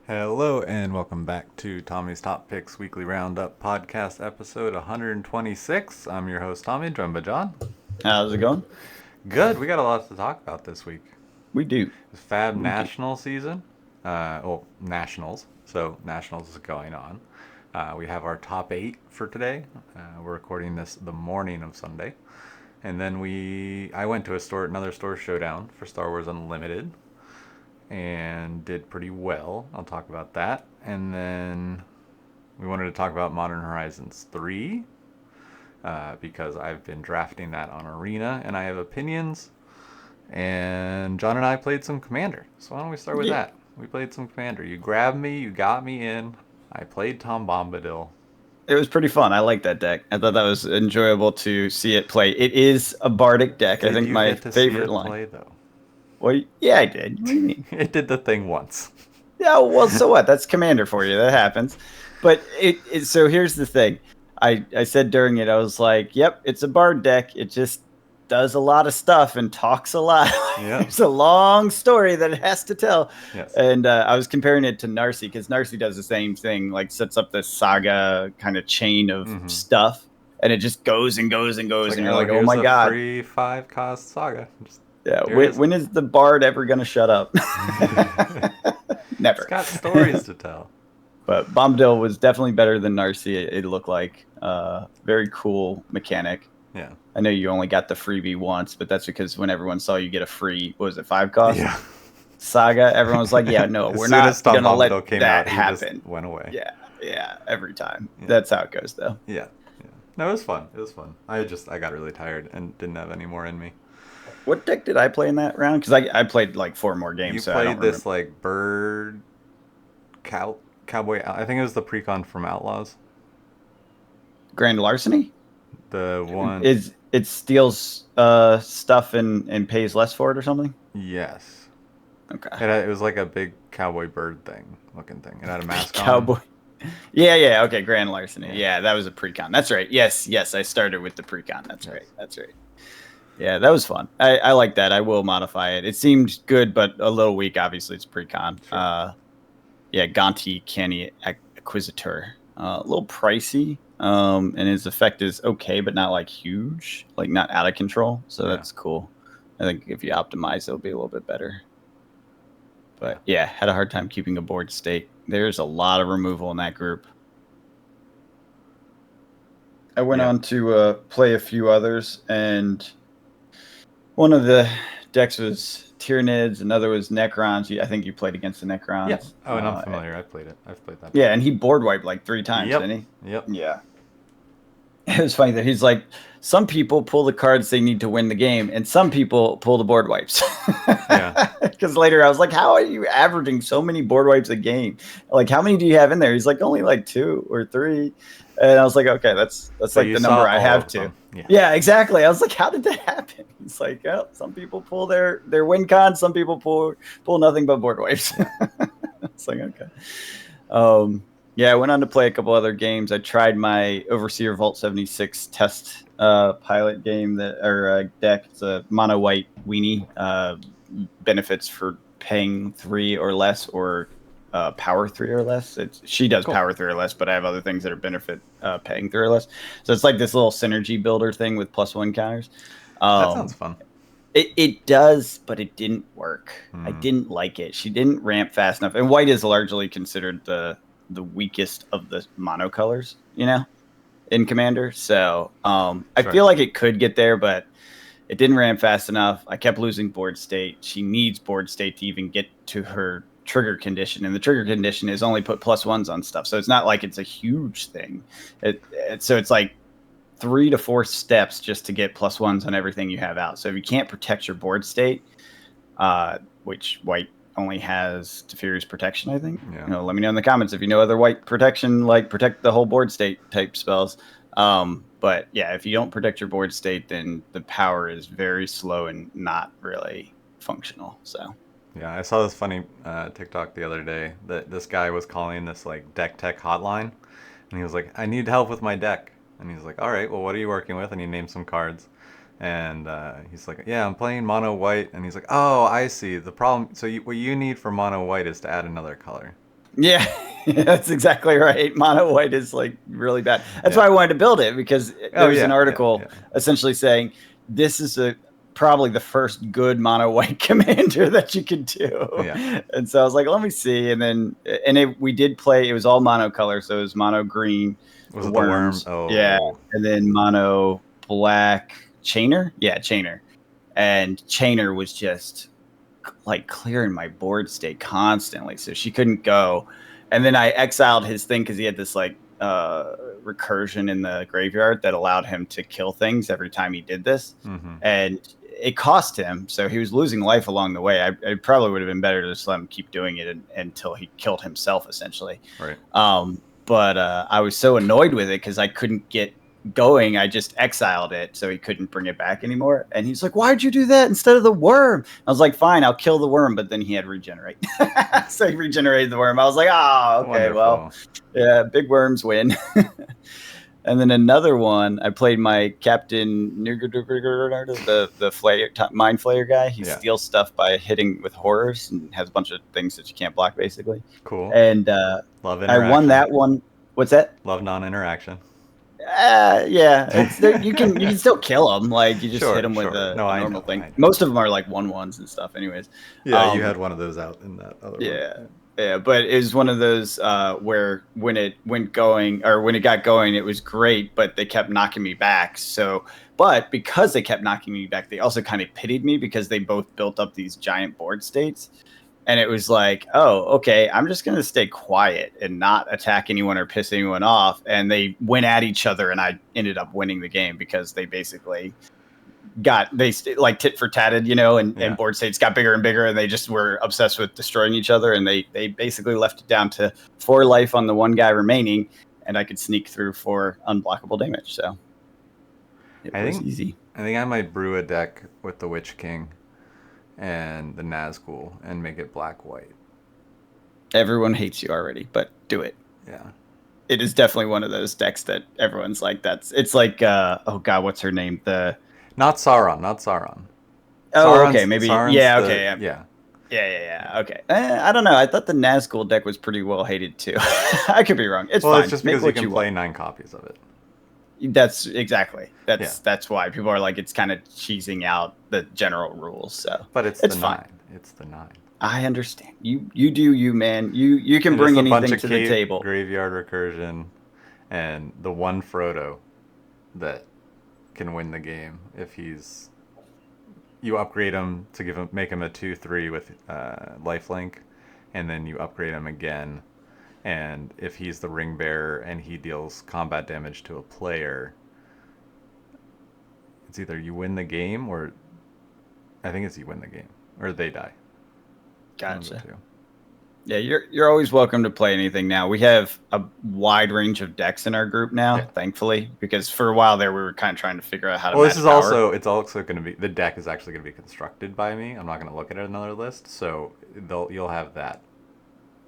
Hello and welcome back to Tommy's Top Picks Weekly Roundup podcast episode 126. I'm your host Tommy, joined by John. How's it going? Good, we got a lot to talk about this week. We do. It's Fab We do. National season. Nationals. So Nationals is going on. We have our top 8 for today. We're recording this the morning of Sunday. And then I went to another store showdown for Star Wars Unlimited, and did pretty well. I'll talk about that. And then we wanted to talk about Modern Horizons 3 because I've been drafting that on Arena and I have opinions. And John and I played some Commander. So why don't we start with Yeah. that? We played some Commander. You grabbed me, you got me in. I played Tom Bombadil. It was pretty fun. I like that deck. I thought that was enjoyable to see it play. It is a bardic deck. I Did think you my get to see favorite it line. play though? Well, yeah, I did. What do you mean? It did the thing once. Yeah, well, so what? That's Commander for you. That happens. But so here's the thing. I said during it, I was like, yep, it's a bard deck. It just does a lot of stuff and talks a lot. Yeah. It's a long story that it has to tell. Yes. And I was comparing it to Narcy because Narcy does the same thing, like sets up this saga kind of chain of stuff, and it just goes and goes and goes, and you're like, oh my god, free 5-cost saga. yeah. When is the bard ever gonna shut up? Never. It's got stories to tell. But Bombadil was definitely better than Narcy. It looked like very cool mechanic. Yeah. I know you only got the freebie once, but that's because when everyone saw you get a free, what was it, 5 cost? Yeah. Saga, everyone was like, yeah, no, we're not going to let that happen. Just went away. Yeah, every time. Yeah. That's how it goes, though. Yeah. No, it was fun. I got really tired and didn't have any more in me. What deck did I play in that round? Because I played like 4 more games. You so played this like bird cowboy. I think it was the precon from Outlaws. Grand Larceny? The one it steals stuff and pays less for it or something? Yes. Okay. It was like a big cowboy bird looking thing. It had a mask on. Cowboy. Yeah. Okay, Grand Larceny. Yeah, that was a precon. That's right. Yes. I started with the precon. That's right. Yeah, that was fun. I like that. I will modify it. It seemed good, but a little weak. Obviously, it's precon. Sure. Yeah, Gonti Canny Acquisitor. A little pricey. And his effect is okay, but not like huge, like not out of control. So that's cool. I think if you optimize, it'll be a little bit better. But yeah, had a hard time keeping a board state. There's a lot of removal in that group. I went on to play a few others, and one of the decks was Tyranids, another was Necrons. I think you played against the Necrons. Yeah. Oh, and I'm familiar. I've played it. I've played that. Yeah, and he board wiped like 3 times, didn't he? Yep. Yeah. It was funny that he's like, some people pull the cards they need to win the game, and some people pull the board wipes. Yeah. Because later I was like, how are you averaging so many board wipes a game? Like, how many do you have in there? He's like, only like 2 or 3. And I was like, okay, that's like the number I have to. Yeah, exactly. I was like, how did that happen? He's like, oh, some people pull their win cons, some people pull nothing but board wipes. It's like, okay. Yeah, I went on to play a couple other games. I tried my Overseer Vault 76 test pilot game deck. It's a mono white weenie. Benefits for paying 3 or less, or power 3 or less. She does power 3 or less, but I have other things that are benefit paying 3 or less. So it's like this little synergy builder thing with +1 counters. That sounds fun. It does, but it didn't work. I didn't like it. She didn't ramp fast enough. And white is largely considered the weakest of the monocolors, in Commander. So I feel like it could get there, but it didn't ramp fast enough. I kept losing board state. She needs board state to even get to her trigger condition, and the trigger condition is only put +1s on stuff. So it's not like it's a huge thing. So it's like 3 to 4 steps just to get +1s on everything you have out. So if you can't protect your board state, which white only has Teferi's protection, I think. Yeah. Let me know in the comments if you know other white protection, like protect the whole board state type spells. But yeah, if you don't protect your board state, then the power is very slow and not really functional. So yeah, I saw this funny TikTok the other day that this guy was calling this like deck tech hotline, and he was like, I need help with my deck. And he's like, all right, well, what are you working with? And he named some cards. And he's like, yeah, I'm playing mono white. And he's like, oh, I see. The problem, so what you need for mono white is to add another color. Yeah, that's exactly right. Mono white is like really bad. That's Yeah. why I wanted to build it, because there's an article yeah. essentially saying this is probably the first good mono white commander that you can do. Yeah. And so I was like, let me see. And then we did play. It was all mono color, so it was mono green, Was the it the worm? worms, yeah, Oh. and then mono black chainer, yeah, chainer, and chainer was just like clearing my board state constantly, so she couldn't go. And then I exiled his thing because he had this like recursion in the graveyard that allowed him to kill things every time he did this. Mm-hmm. And it cost him, so he was losing life along the way. I probably would have been better to just let him keep doing it until he killed himself, essentially. Right. But I was so annoyed with it because I couldn't get going. I just exiled it so he couldn't bring it back anymore. And he's like, why'd you do that instead of the worm? I was like, fine, I'll kill the worm. But then he had regenerate. So he regenerated the worm. I was like, oh, okay, Wonderful. well, yeah, big worms win. And then another one, I played my Captain the flare, mind flayer guy. He steals stuff by hitting with horrors and has a bunch of things that you can't block, basically. Cool. And love I won that one. What's that? Love non-interaction. Yeah, you can still kill them. Like you just hit them with a normal thing. Most of them are like 1/1s and stuff. Anyways. Yeah, you had one of those out in that other one. Yeah, but it was one of those where when it got going, it was great, but they kept knocking me back. So, but because they kept knocking me back, they also kind of pitied me because they both built up these giant board states. And it was like, oh, okay, I'm just going to stay quiet and not attack anyone or piss anyone off. And they went at each other, and I ended up winning the game because they basically like tit for tatted, and board states got bigger and bigger, and they just were obsessed with destroying each other. And they basically left it down to 4 life on the one guy remaining, and I could sneak through for unblockable damage. So it was easy. I think I might brew a deck with the Witch King and the Nazgul and make it black-white. Everyone hates you already, but do it. Yeah. It is definitely one of those decks that everyone's like, it's like, oh God, what's her name? Not Sauron. Oh, okay, maybe. Sauron's okay. Yeah. Okay. I don't know. I thought the Nazgul deck was pretty well hated too. I could be wrong. It's fine. It's just because you can play 9 copies of it. That's exactly. That's why people are like, it's kind of cheesing out the general rules. So, but it's the fine. 9. It's the 9. I understand. You do you, man. You can bring anything to the table. Graveyard recursion, and the one Frodo that can win the game if you upgrade him to make him a 2/3 with lifelink, and then you upgrade him again. And if he's the ring bearer and he deals combat damage to a player, it's either you win the game or I think it's you win the game or they die. Gotcha. Yeah, you're always welcome to play anything now. We have a wide range of decks in our group now, thankfully, because for a while there we were kind of trying to figure out how to. Well, it's also going to be, the deck is actually going to be constructed by me. I'm not going to look at another list, so you'll have that.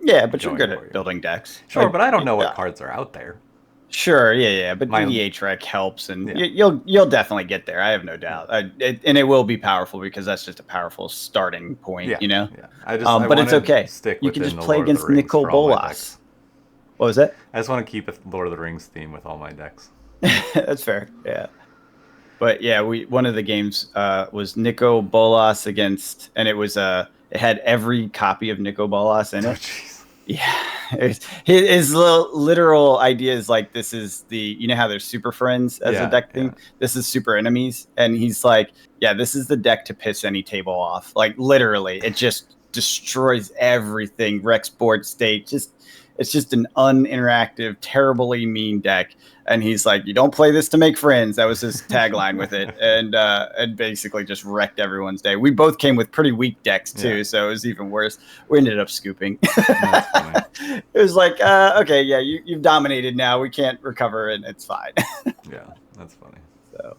Yeah, but you're good at building decks. Sure, but I don't know what cards are out there. Sure, yeah, but DH rec helps, and you'll definitely get there. I have no doubt, and it will be powerful because that's just a powerful starting point, Yeah. But it's okay. You can just play against Nicol Bolas. What was that? I just want to keep a Lord of the Rings theme with all my decks. That's fair, yeah. But yeah, one of the games was Nicol Bolas against, and it had every copy of Nicol Bolas in it. Oh, jeez. Yeah, his literal idea is like, this is how there's super friends as a deck thing. This is super enemies, and he's like, yeah, this is the deck to piss any table off. Like literally, it just destroys everything. Wrecks board state. It's just an uninteractive, terribly mean deck. And he's like, you don't play this to make friends. That was his tagline with it. And basically just wrecked everyone's day. We both came with pretty weak decks too, so it was even worse. We ended up scooping. It was like, okay, yeah, you've dominated now. We can't recover, and it's fine. Yeah, that's funny. So,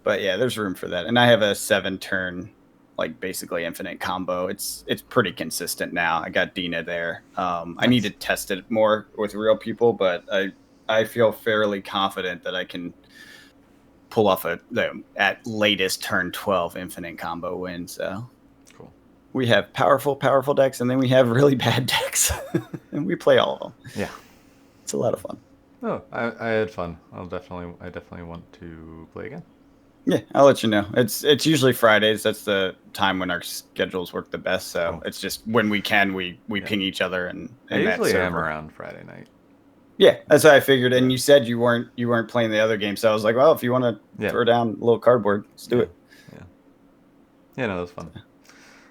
but yeah, there's room for that. And I have a 7-turn, like basically infinite combo. It's pretty consistent now. I got Dina there. Nice. I need to test it more with real people, but I feel fairly confident that I can pull off at latest turn 12 infinite combo win. So cool. We have powerful decks, and then we have really bad decks, and we play all of them. Yeah, it's a lot of fun. Oh, I had fun. I definitely want to play again. Yeah, I'll let you know. It's usually Fridays. That's the time when our schedules work the best. So it's just when we can, we ping each other and I usually am around Friday night. Yeah, that's what I figured. And you said you weren't playing the other game, so I was like, well, if you want to throw down a little cardboard, let's do it. Yeah, no, that was fun.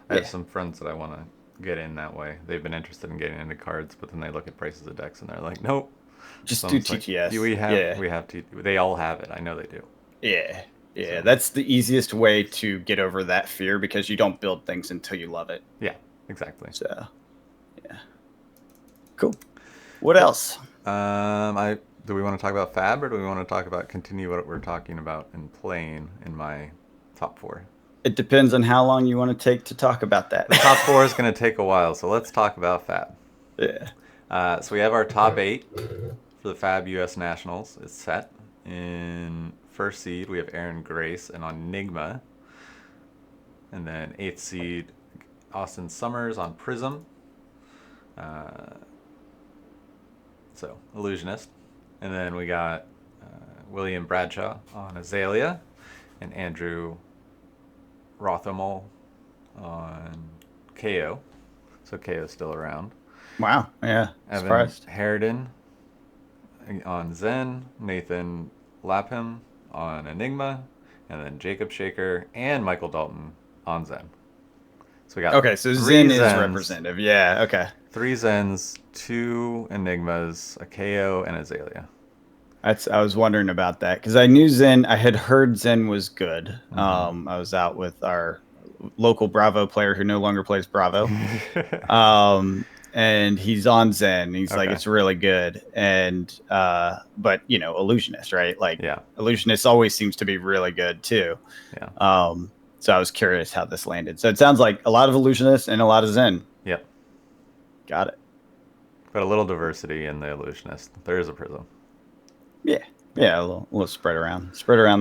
I have some friends that I want to get in that way. They've been interested in getting into cards, but then they look at prices of decks and they're like, nope. Just do TTS. Like, we have TTP. They all have it. I know they do. Yeah. Yeah, so that's the easiest way to get over that fear because you don't build things until you love it. Yeah, exactly. So, yeah. Cool. What else? Do we want to talk about Fab or do we want to continue what we're talking about in playing in my top 4? It depends on how long you want to take to talk about that. The top 4 is going to take a while, so let's talk about Fab. Yeah. So we have our top 8 for the Fab US Nationals. It's set. In first seed, we have Aaron Grace and on Enigma. And then 8th seed, Austin Summers on Prism. So, Illusionist. And then we got William Bradshaw on Azalea and Andrew Rothamel on KO. So KO's still around. Wow. Yeah. Evan Surprised. Harridan on Zen. Nathan Lapham on Enigma. And then Jacob Shaker and Michael Dalton on Zen. So we got so Zen is representative. Yeah. Okay. 3 Zens, 2 Enigmas, a KO, and Azalea. I was wondering about that because I knew Zen. I had heard Zen was good. Mm-hmm. I was out with our local Bravo player who no longer plays Bravo, and he's on Zen. He's like, it's really good. And but Illusionist, right? Like, Illusionist always seems to be really good too. Yeah. So I was curious how this landed. So it sounds like a lot of Illusionist and a lot of Zen. Yep. Got it. But a little diversity in the Illusionist. There is a Prism. Yeah, a little spread around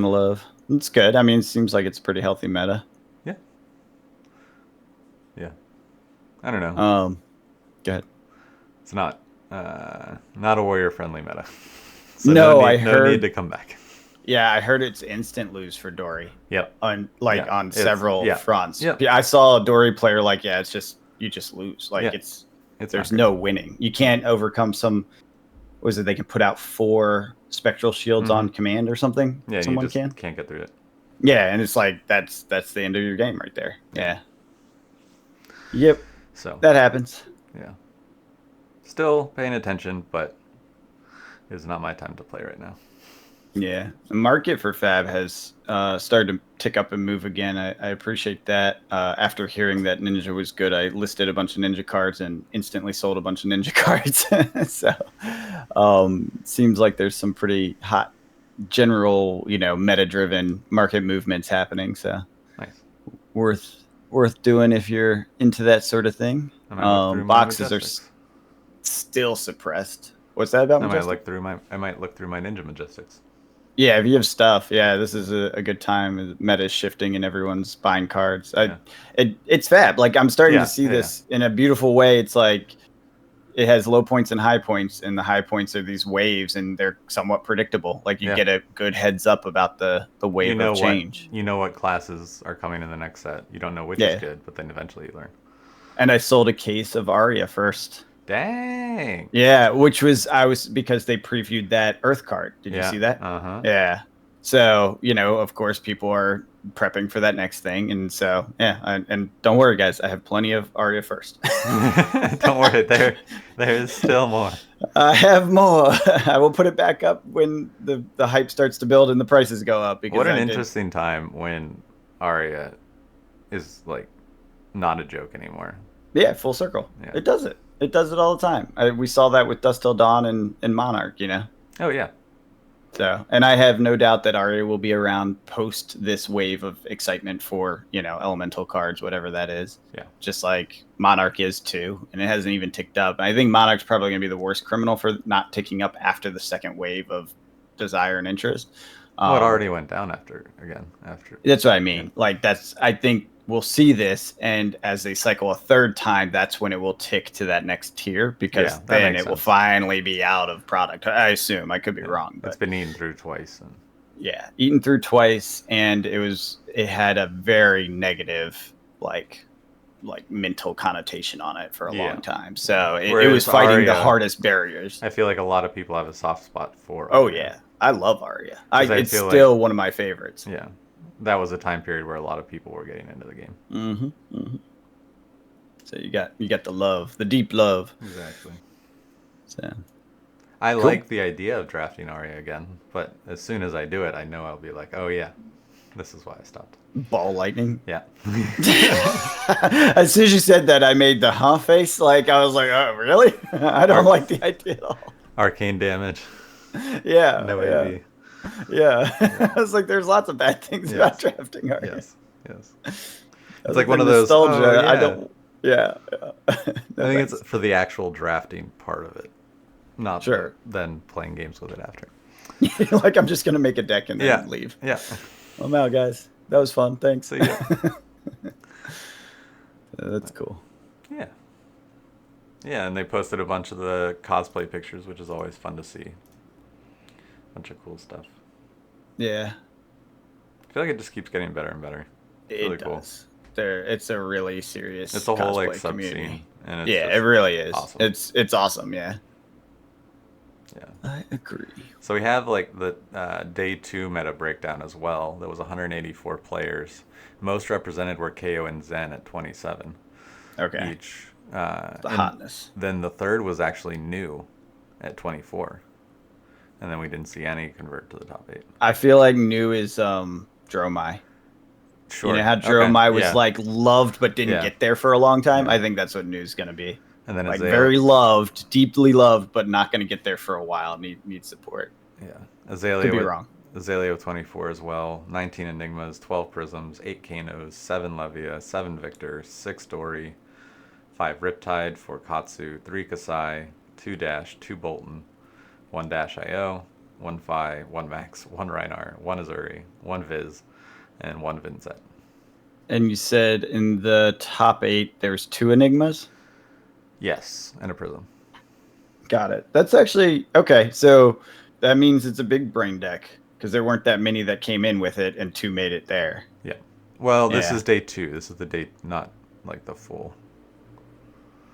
the love. It's good. I mean, it seems like it's a pretty healthy meta. Yeah. I don't know. Go ahead. It's not a warrior friendly meta. So no need to come back. Yeah, I heard it's instant lose for Dory. Yep. On several fronts. Yep. Yeah, I saw a Dory player like, it's just you just lose. Like there's no winning. You can't overcome some. Was it they can put out 4 spectral shields on command or something? Yeah, someone you just can't get through it. Yeah, and it's like that's the end of your game right there. Yeah. Yep. So that happens. Yeah. Still paying attention, but it's not my time to play right now. Yeah, the market for Fab has started to tick up and move again. I appreciate that. After hearing that Ninja was good, I listed a bunch of Ninja cards and instantly sold a bunch of Ninja cards. So seems like there's some pretty hot general, meta-driven market movements happening. So nice. Worth doing if you're into that sort of thing. Boxes are still suppressed. What's that about? I might look through my Ninja Majestics. Yeah, if you have stuff, this is a good time. Meta is shifting and everyone's buying cards. It's Fab. Like I'm starting to see this in a beautiful way. It's like it has low points and high points, and the high points are these waves, and they're somewhat predictable. Like you get a good heads up about the wave of change. You know what classes are coming in the next set. You don't know which is good, but then eventually you learn. And I sold a case of Arya first. Dang. Yeah, because they previewed that Earth card. Did you see that? Uh-huh. Yeah. So, of course, people are prepping for that next thing. And so, and don't worry, guys. I have plenty of Arya first. Don't worry. There's still more. I have more. I will put it back up when the hype starts to build and the prices go up. Because what an interesting time when Arya is, like, not a joke anymore. Yeah, full circle. Yeah. It does it. It does it all the time. We saw that with Dust Till Dawn and Monarch, Oh, yeah. So, and I have no doubt that Arya will be around post this wave of excitement for, elemental cards, whatever that is. Yeah. Just like Monarch is too. And it hasn't even ticked up. I think Monarch's probably going to be the worst criminal for not ticking up after the second wave of desire and interest. It already went down after. That's what I mean. Yeah. Like I think we'll see this, and as they cycle a third time, that's when it will tick to that next tier, because then it will finally be out of product. I assume. I could be wrong, but it's been eaten through twice. Yeah, eaten through twice, and it had a very negative like mental connotation on it for a long time. So it was fighting the hardest barriers. I feel like a lot of people have a soft spot for Aria. Oh yeah, I love Aria. It's still one of my favorites. Yeah, that was a time period where a lot of people were getting into the game. Mm-hmm. Mm-hmm. So you got the love, the deep love. Exactly. So I like the idea of drafting Aria again, but as soon as I do it, I know I'll be like, oh yeah, this is why I stopped. Ball lightning. Yeah. As soon as you said that, I made the face. Like I was like, oh really? I don't like the idea at all. Arcane damage. Yeah. No AV. Yeah. I was like, there's lots of bad things about drafting Aria. Yes. It's like one of those nostalgia. Oh, yeah. I don't. Yeah. I think it's for the actual drafting part of it, not then playing games with it after. Like I'm just gonna make a deck and then leave. Yeah. I'm out, guys. That was fun. Thanks. See ya. That's cool. Yeah. Yeah, and they posted a bunch of the cosplay pictures, which is always fun to see. Bunch of cool stuff. Yeah. I feel like it just keeps getting better and better. It's really cool. It's a really serious. It's a whole like sub scene, and it really is. Awesome. It's awesome. Yeah. Yeah. I agree. So we have like the day 2 meta breakdown as well. There was 184 players. Most represented were KO and Zen at 27. Okay. Each. The hotness. Then the third was actually new at 24. And then we didn't see any convert to the top 8. I feel like new is Dromai. Sure. You know how Dromai was like loved but didn't get there for a long time? I think that's what new's going to be. And then like very loved, deeply loved, but not going to get there for a while. Need support. Yeah. Azalea could be wrong. Azalea with 24 as well. 19 Enigmas, 12 Prisms, 8 Kanos, 7 Levia, 7 Victor, 6 Dory, 5 Riptide, 4 Katsu, 3 Kasai, 2 Dash, 2 Bolton, 1 Dash IO, 1 Phi, 1 Max, 1 Rhinar, 1 Azuri, 1 Viz, and 1 Vincent. And you said in the top 8 there's 2 Enigmas? Yes, and a Prism. Got it. That's actually okay. So that means it's a big brain deck because there weren't that many that came in with it, and 2 made it there. Yeah. Well, this is day 2. This is the day, not like the full.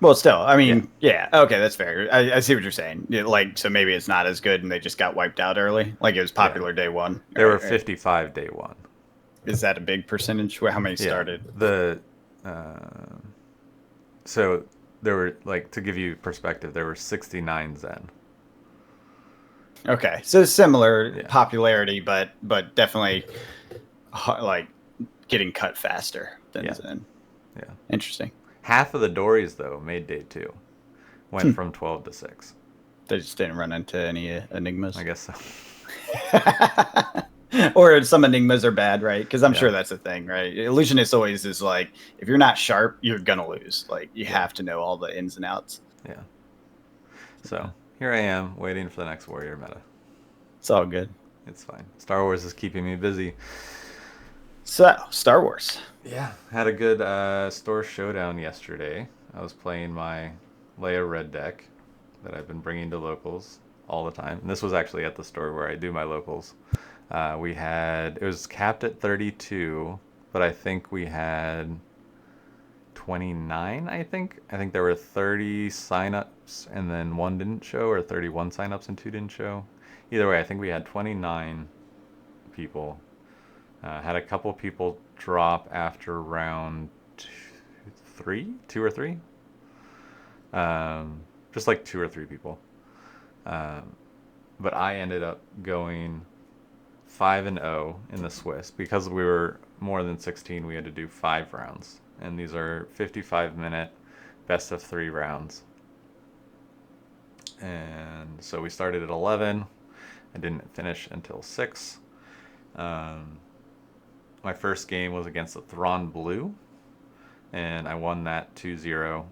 Well, still, I mean, yeah. Okay, that's fair. I see what you're saying. Like, so maybe it's not as good, and they just got wiped out early. Like it was popular day 1. There were 55 day 1. Is that a big percentage? How many started? So there were, like, to give you perspective, there were 69 Zen. Okay, so similar popularity, but definitely like getting cut faster than Zen. Yeah, interesting. Half of the Dories though made day 2, went from 12 to 6. They just didn't run into any Enigmas. I guess so. Or some Enigmas are bad, right? Because I'm sure that's a thing, right? Illusionist always is like, if you're not sharp, you're gonna lose. Like you have to know all the ins and outs. Yeah. So here I am waiting for the next Warrior meta. It's all good. It's fine. Star Wars is keeping me busy. So Star Wars. Yeah, had a good store showdown yesterday. I was playing my Leia Red deck that I've been bringing to locals all the time. And this was actually at the store where I do my locals. It was capped at 32, but I think we had 29, I think there were 30 signups and then 1 didn't show, or 31 signups and 2 didn't show. Either way, I think we had 29 people. Had a couple people drop after round 2 or 3. Just like 2 or 3 people. But I ended up going 5-0 in the Swiss. Because we were more than 16, we had to do 5 rounds. And these are 55-minute best of 3 rounds. And so we started at 11. I didn't finish until 6. My first game was against the Thrawn Blue, and I won that 2-0.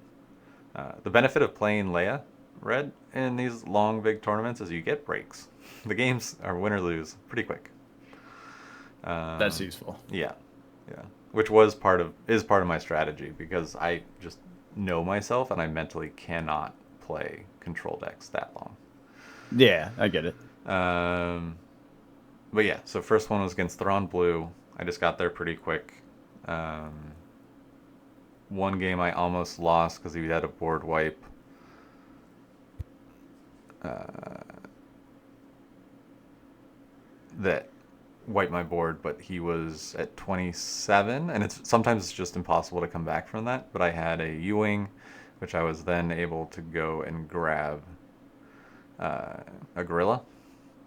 The benefit of playing Leia Red in these long, big tournaments is you get breaks. The games are win or lose pretty quick. That's useful. Yeah. which is part of my strategy because I just know myself and I mentally cannot play control decks that long. Yeah, I get it. But yeah, so first one was against Thrawn Blue. I just got there pretty quick. Um, one game I almost lost because he had a board wipe. That wiped my board, but he was at 27, and sometimes it's just impossible to come back from that. But I had a U-wing, which I was then able to go and grab a gorilla,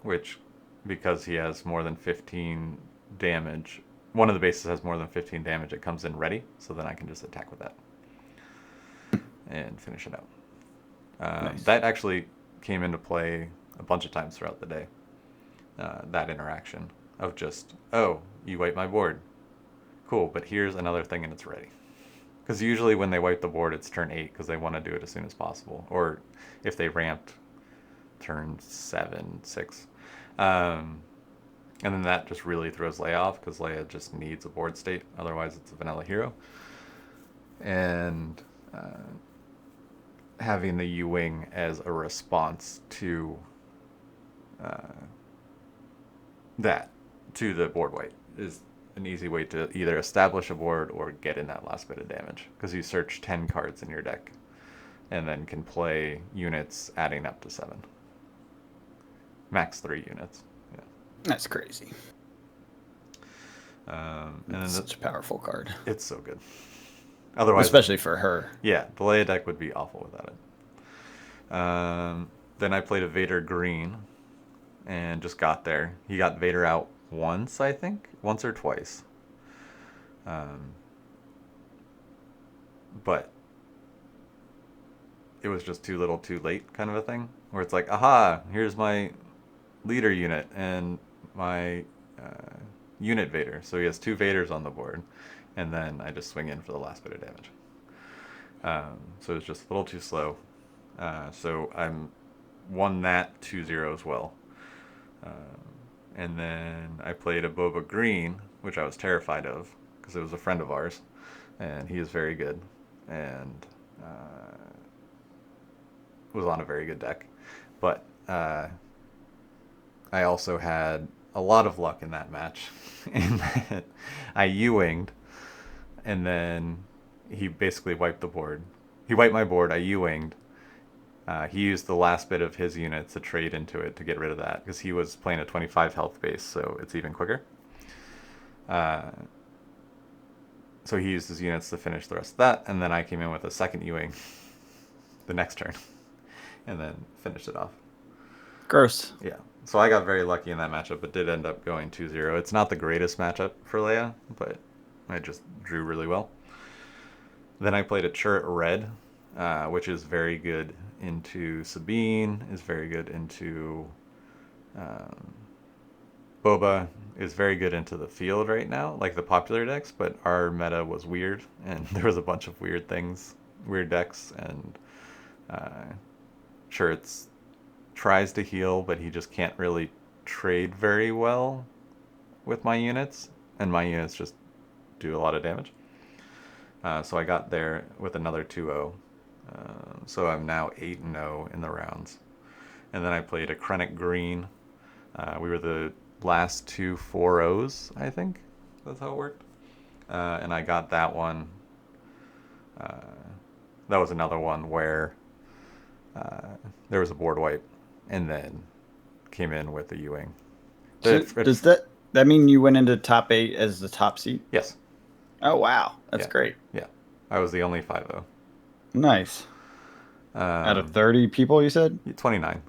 which, because he has more than 15 damage, one of the bases has more than 15 damage, it comes in ready, so then I can just attack with that and finish it out. Nice. That actually came into play a bunch of times throughout the day. That interaction of just, oh, you wipe my board. Cool, but here's another thing and it's ready. Because usually when they wipe the board, it's turn 8 because they want to do it as soon as possible. Or if they ramped, turn 7, 6. And then that just really throws Leia off because Leia just needs a board state. Otherwise, it's a vanilla hero. And having the U-Wing as a response to to the board wipe is an easy way to either establish a board or get in that last bit of damage. Because you search 10 cards in your deck and then can play units adding up to 7. Max 3 units. Yeah. That's crazy. And then such a powerful card. It's so good. Otherwise, especially for her. Yeah, the Leia deck would be awful without it. Then I played a Vader green and just got there. He got Vader out once, I think. Once or twice. But it was just too little too late kind of a thing. Where it's like, aha, here's my leader unit and my unit Vader. So he has 2 Vaders on the board. And then I just swing in for the last bit of damage. So it's just a little too slow. So I'm won that 2-0 as well. And then I played a Boba Green, which I was terrified of because it was a friend of ours, and he is very good and was on a very good deck. But I also had a lot of luck in that match in that I U-winged, and then he basically wiped the board. He wiped my board, I U-winged. He used the last bit of his units to trade into it to get rid of that because he was playing a 25 health base, so it's even quicker. So he used his units to finish the rest of that, and then I came in with a second U-wing the next turn, and then finished it off. Gross. Yeah. So I got very lucky in that matchup, but did end up going 2-0. It's not the greatest matchup for Leia, but I just drew really well. Then I played a Chirrut Red, which is very good into Sabine, is very good into Boba, is very good into the field right now, like the popular decks, but our meta was weird, and there was a bunch of weird things, weird decks, and Chirrut tries to heal, but he just can't really trade very well with my units, and my units just do a lot of damage. So I got there with another 2-0. So I'm now 8-0 in the rounds. And then I played a Krennic Green. We were the last 2 4-0s, I think. That's how it worked. And I got that one. That was another one where there was a board wipe and then came in with the U-wing. Does that mean you went into top 8 as the top seed? Yes. Oh, wow. That's great. Yeah. I was the only 5-0. Nice. Out of 30 people, you said? 29.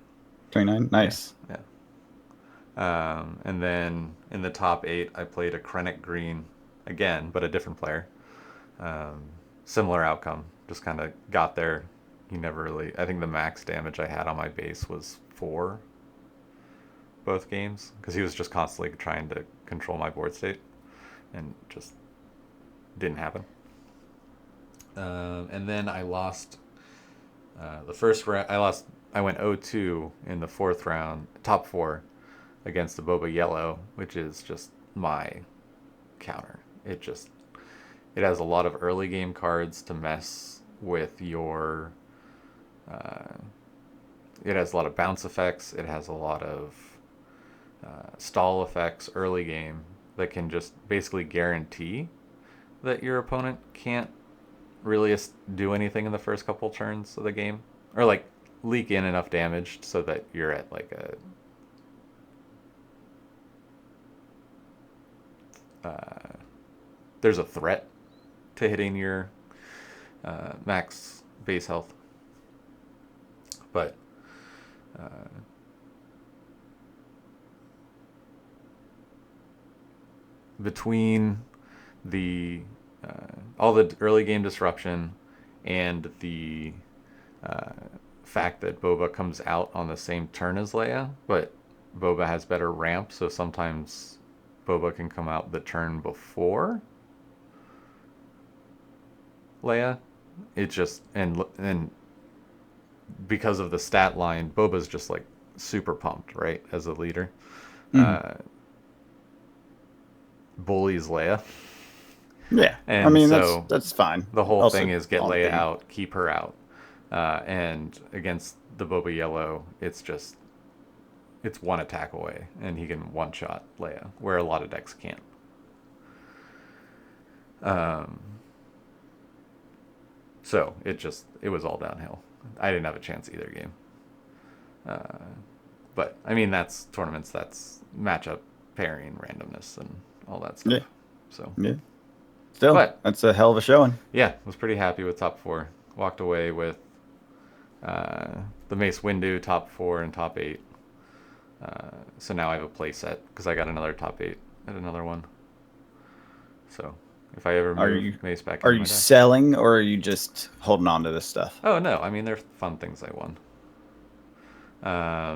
29? Nice. Yeah. And then in the top 8, I played a Krennic Green again, but a different player. Similar outcome. Just kind of got there. He never really... I think the max damage I had on my base was 4 both games, because he was just constantly trying to control my board state, and just didn't happen. And then I lost the first round. I went 0-2 in the 4th round, top 4, against the Boba Yellow, which is just my counter. It just it has a lot of early game cards to mess with your. Uh, it has a lot of bounce effects. It has a lot of stall effects early game that can just basically guarantee that your opponent can't really do anything in the first couple turns of the game, or like leak in enough damage so that you're at like there's a threat to hitting your max base health. But between the all the early game disruption and the fact that Boba comes out on the same turn as Leia, but Boba has better ramp, so sometimes Boba can come out the turn before Leia. It just and because of the stat line, Boba's just like super pumped, right, as a leader. Bullies Leia. Yeah, and I mean so that's fine. The whole also, thing is get Leia out, keep her out, and against the Boba Yellow, it's one attack away, and he can one shot Leia, where a lot of decks can't. So it was all downhill. I didn't have a chance either game. But I mean, that's tournaments, that's matchup pairing randomness and all that stuff. Yeah. So yeah. Still, that's a hell of a showing. Yeah, was pretty happy with top 4. Walked away with the Mace Windu top 4 and top 8. So now I have a play set because I got another top 8 at another one. So if I ever move Mace back, are you selling or are you just holding on to this stuff? Oh no, I mean they're fun things I won.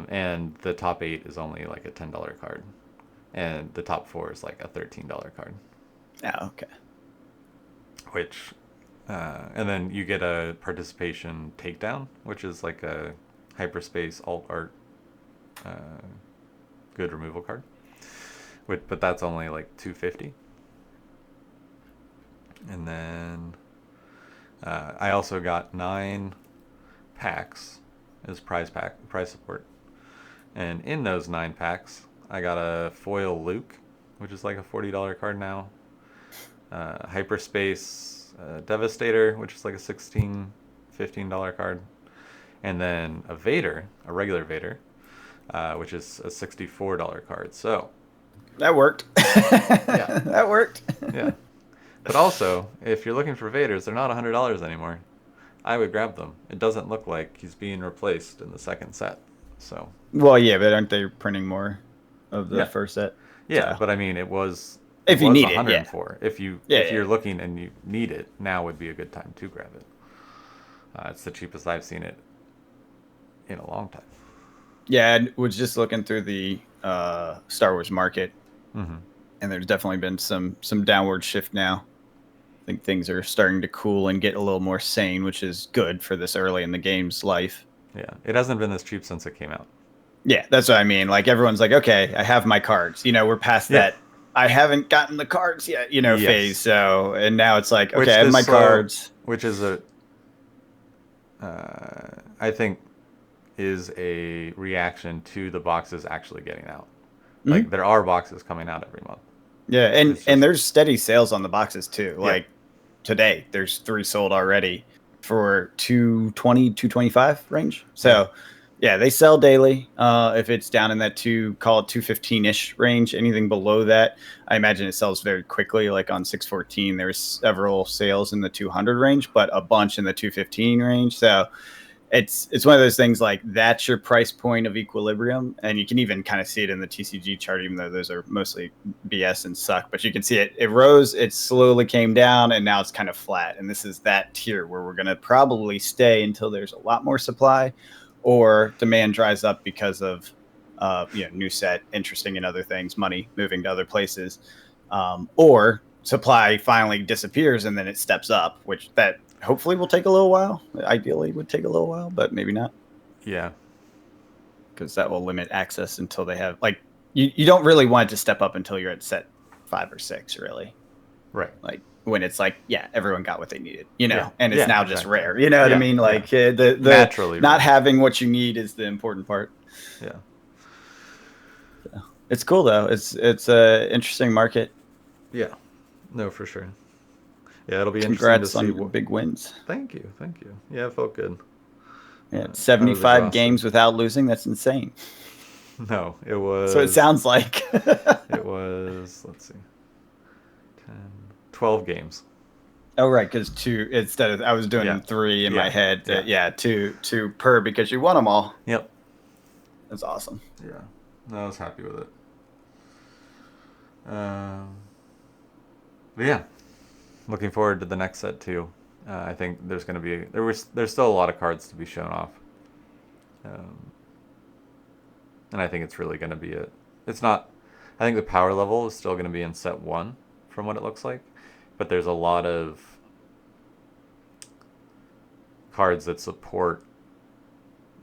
And the top 8 is only like a $10 card, and the top 4 is like a $13 card. Oh, okay. Which, and then you get a participation takedown, which is like a hyperspace alt art good removal card. But that's only like $250. And then I also got 9 packs as prize support. And in those 9 packs, I got a foil Luke, which is like a $40 card now. Hyperspace Devastator, which is like a $15 card. And then a Vader, a regular Vader, which is a $64 card. So that worked. Yeah, that worked. Yeah. But also, if you're looking for Vaders, they're not $100 anymore. I would grab them. It doesn't look like he's being replaced in the second set. So. Well, yeah, but aren't they printing more of the first set? Yeah, so. But I mean, it was. If you need 104. If you're looking and you need it, now would be a good time to grab it. It's the cheapest I've seen it in a long time. Yeah, I was just looking through the Star Wars market, and there's definitely been some downward shift now. I think things are starting to cool and get a little more sane, which is good for this early in the game's life. Yeah, it hasn't been this cheap since it came out. Yeah, that's what I mean. Like, everyone's like, okay, I have my cards. We're past that. I haven't gotten the cards yet, phase. So, and now it's like, okay, I have my cards. Which is I think, is a reaction to the boxes actually getting out. Like, there are boxes coming out every month. Yeah, and there's steady sales on the boxes too. Like today, there's 3 sold already for $220, $225 range. So yeah, they sell daily. If it's down in that call it $215-ish range, anything below that, I imagine it sells very quickly. Like on 614, there's several sales in the 200 range, but a bunch in the 215 range. So it's one of those things, like, that's your price point of equilibrium, and you can even kind of see it in the TCG chart, even though those are mostly BS and suck. But you can see it rose, it slowly came down, and now it's kind of flat. And this is that tier where we're going to probably stay until there's a lot more supply, or demand dries up because of new set, interesting in other things, money moving to other places, or supply finally disappears and then it steps up, which that hopefully will take a little while. Ideally would take a little while, but maybe not. Yeah. Because that will limit access until they have, you don't really want it to step up until you're at set 5 or 6, really. Right. Like, when it's like, yeah, everyone got what they needed, you know, Yeah. and it's Yeah, now just exactly. rare. You know what I Yeah, mean? Like yeah. the Naturally not rare. having what you need is the important part. Yeah. So, it's cool though. It's a interesting market. Yeah. No, for sure. Yeah, it'll be interesting to Congrats see on your what. big wins. Thank you, thank you. Yeah, it felt good. Yeah, I was 75 exhausted. games without losing. That's insane. No, it So it was. sounds like. It was. Let's see. 10, 12 games. Oh right, because two instead of I was doing Yeah. three in my Yeah. head. Yeah. Yeah, two per because you won them all. Yep. That's awesome. Yeah. No, I was happy with it. Um, but yeah, looking forward to the next set too. I think there's going to be there's still a lot of cards to be shown off, um, and I think it's really going to be a. It's not. I think the power level is still going to be in set one, from what it looks like, but there's a lot of cards that support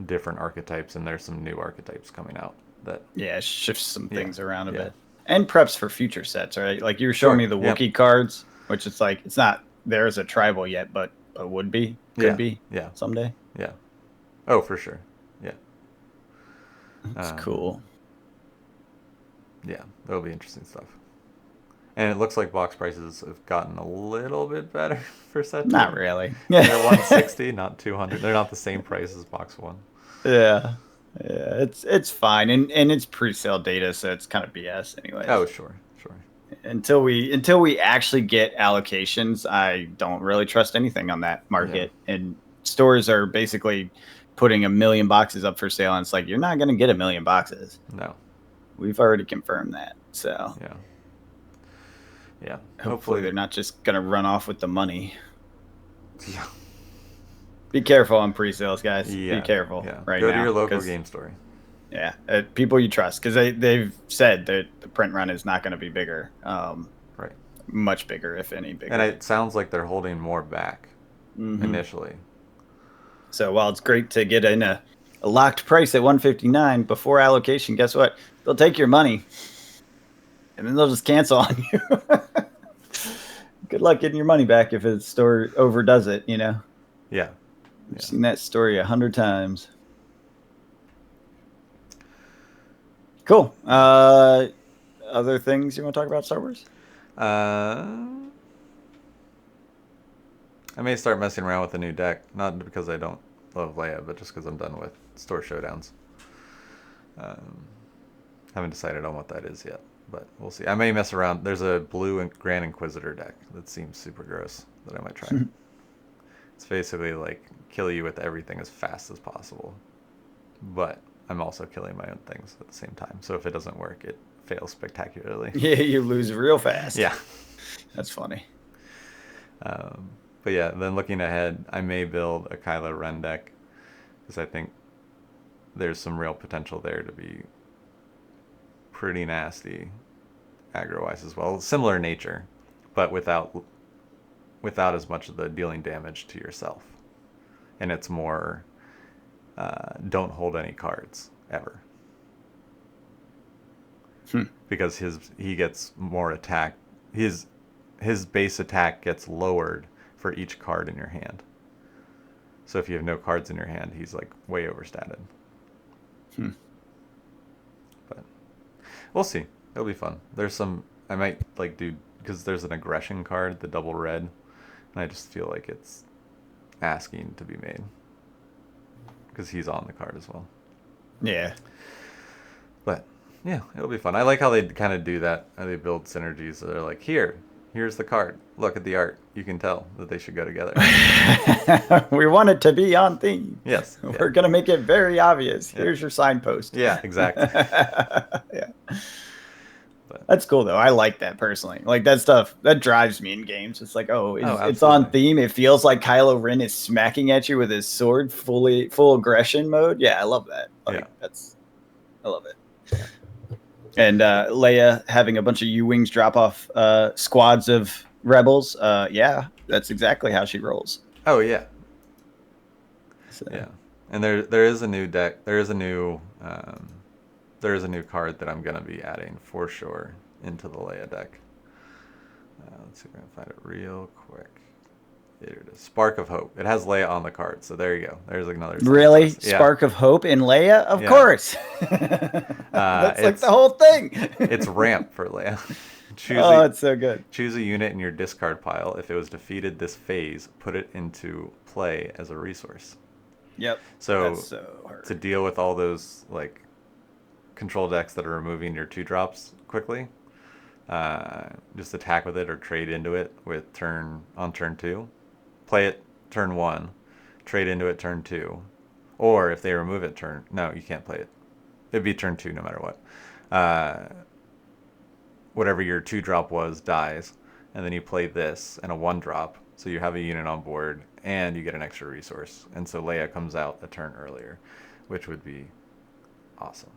different archetypes, and there's some new archetypes coming out that. Yeah, it shifts some Yeah. things around a Yeah. bit. And preps for future sets, right? Like you were showing Sure. me the Yep. Wookiee cards, which it's like it's not there as a tribal yet, but would be, could Yeah. be Yeah. someday. Yeah. Oh, for sure. Yeah. That's cool. Yeah, that'll be interesting stuff. And it looks like box prices have gotten a little bit better for set 2. Not really. They're 160, not 200. They're not the same price as box 1. Yeah. Yeah, it's fine. And it's pre-sale data, so it's kind of BS anyways. Oh, sure. Until we actually get allocations, I don't really trust anything on that market. Yeah. And stores are basically putting 1 million boxes up for sale, and it's like you're not going to get 1 million boxes. No. We've already confirmed that. So yeah. Hopefully they're not just going to run off with the money. Yeah. Be careful on pre-sales, guys. Yeah. Be careful right now. Go now. to your local game store. Yeah, people you trust, because they've said that the print run is not going to be bigger. Right. Much bigger, if any bigger. And it sounds like they're holding more back initially. So while it's great to get in a locked price at $159 before allocation, guess what? They'll take your money, and then they'll just cancel on you. Good luck getting your money back if a store overdoes it, you know? Yeah. I've seen that story 100 times. Cool. Other things you want to talk about Star Wars? I may start messing around with a new deck, not because I don't love Leia, but just because I'm done with store showdowns. Haven't decided on what that is yet, but we'll see. I may mess around. There's a blue Grand Inquisitor deck that seems super gross that I might try. It's basically like kill you with everything as fast as possible, but I'm also killing my own things at the same time. So if it doesn't work, it fails spectacularly. Yeah, you lose real fast. Yeah. That's funny. But yeah, then looking ahead, I may build a Kylo Ren deck because I think there's some real potential there to be pretty nasty aggro-wise as well. Similar nature, but without as much of the dealing damage to yourself. And it's more don't hold any cards ever. Because he gets more attack. His base attack gets lowered for each card in your hand. So if you have no cards in your hand, he's like way overstated. But we'll see. It'll be fun. There's some I might like do because there's an aggression card, the double red, and I just feel like it's asking to be made because he's on the card as well. Yeah. But yeah, it'll be fun. I like how they kind of do that. How they build synergies. So they're like, here's the card. Look at the art. You can tell that they should go together. We want it to be on theme. Yes. We're going to make it very obvious. Here's your signpost. Yeah, exactly. Yeah. But that's cool, though. I like that personally. Like, that stuff, that drives me in games. It's like, it's on theme. It feels like Kylo Ren is smacking at you with his sword, full aggression mode. Yeah, I love that. Like, I love it. Yeah. And Leia having a bunch of U-Wings drop off squads of rebels. Yeah, that's exactly how she rolls. Oh, yeah. So. Yeah. And there is a new deck. There is a new card that I'm going to be adding for sure into the Leia deck. Let's see if I can find it real quick. There it is. Spark of Hope. It has Leia on the card, so there you go. There's another. Really? Yeah. Spark of Hope in Leia? Of course. That's like the whole thing. It's ramp for Leia. It's so good. Choose a unit in your discard pile. If it was defeated this phase, put it into play as a resource. Yep. So to deal with all those like control decks that are removing your 2-drops quickly, just attack with it or trade into it with on turn 2. Play it turn 1, trade into it turn 2, or if they remove it no, you can't play it. It'd be turn 2 no matter what. Whatever your 2-drop was dies, and then you play this and a 1-drop, so you have a unit on board and you get an extra resource, and so Leia comes out a turn earlier, which would be awesome.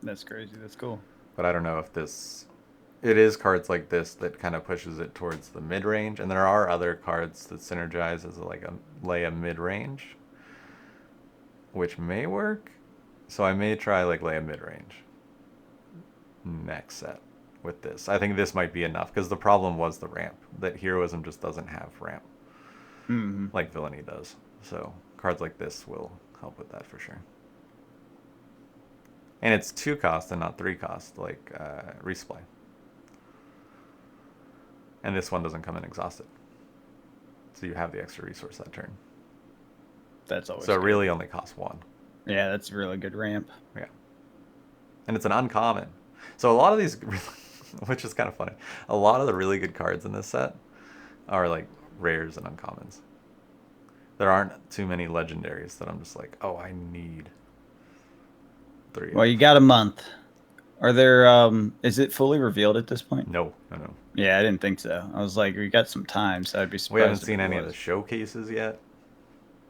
That's crazy. That's cool. But I don't know if it is cards like this that kind of pushes it towards the mid-range, and there are other cards that synergize as like a Leia mid-range, which may work. So I may try like Leia mid-range next set with this. I think this might be enough, because the problem was the ramp. That heroism just doesn't have ramp like Villainy does. So cards like this will help with that for sure. And it's 2 cost and not 3 cost, like resupply. And this one doesn't come in exhausted, so you have the extra resource that turn. That's always so. It good. Really only costs 1. Yeah, that's a really good ramp. Yeah, and it's an uncommon. So a lot of these, which is kind of funny, a lot of the really good cards in this set are like rares and uncommons. There aren't too many legendaries that I'm just like, oh, I need 3. Well, you got a month. Are there? Is it fully revealed at this point? No. Yeah, I didn't think so. I was like, we got some time, so I'd be surprised. We haven't seen any of the showcases yet.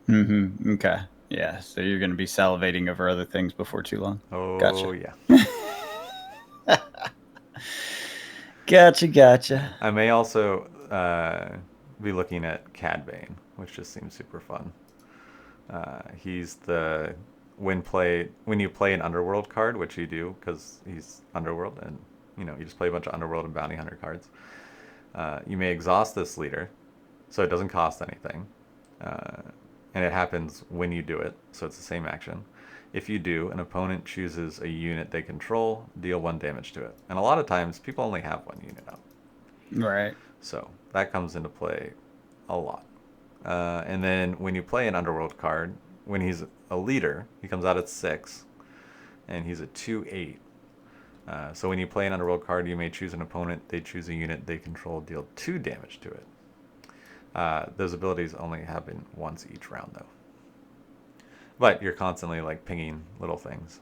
Okay. Yeah. So you're going to be salivating over other things before too long. Oh, gotcha. Yeah. Gotcha. I may also be looking at Cad Bane, which just seems super fun. He's the when you play an Underworld card, which you do because he's Underworld, and you just play a bunch of Underworld and Bounty Hunter cards. You may exhaust this leader, so it doesn't cost anything, and it happens when you do it, so it's the same action. If you do, an opponent chooses a unit they control, deal 1 damage to it. And a lot of times, people only have 1 unit out. Right. So that comes into play a lot. And then when you play an Underworld card, when he's a leader, he comes out at 6, and he's a 2/8. So when you play an Underworld card, you may choose an opponent, they choose a unit they control, deal 2 damage to it. Those abilities only happen once each round, though. But you're constantly like pinging little things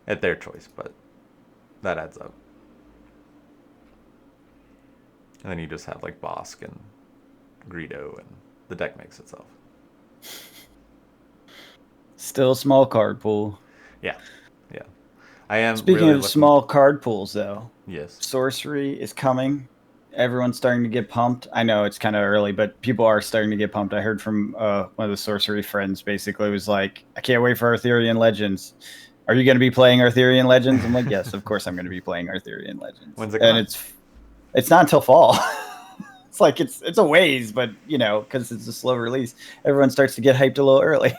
at their choice, but that adds up. And then you just have like Bosk and Greedo, and the deck makes itself. Still a small card pool. Yeah. I am. Speaking of small card pools, though. Yes. Sorcery is coming. Everyone's starting to get pumped. I know it's kind of early, but people are starting to get pumped. I heard from one of the sorcery friends basically was like, I can't wait for Arthurian Legends. Are you going to be playing Arthurian Legends? I'm like, yes, of course I'm going to be playing Arthurian Legends. When's it coming? And it's not until fall. It's like it's a ways, but because it's a slow release, everyone starts to get hyped a little early.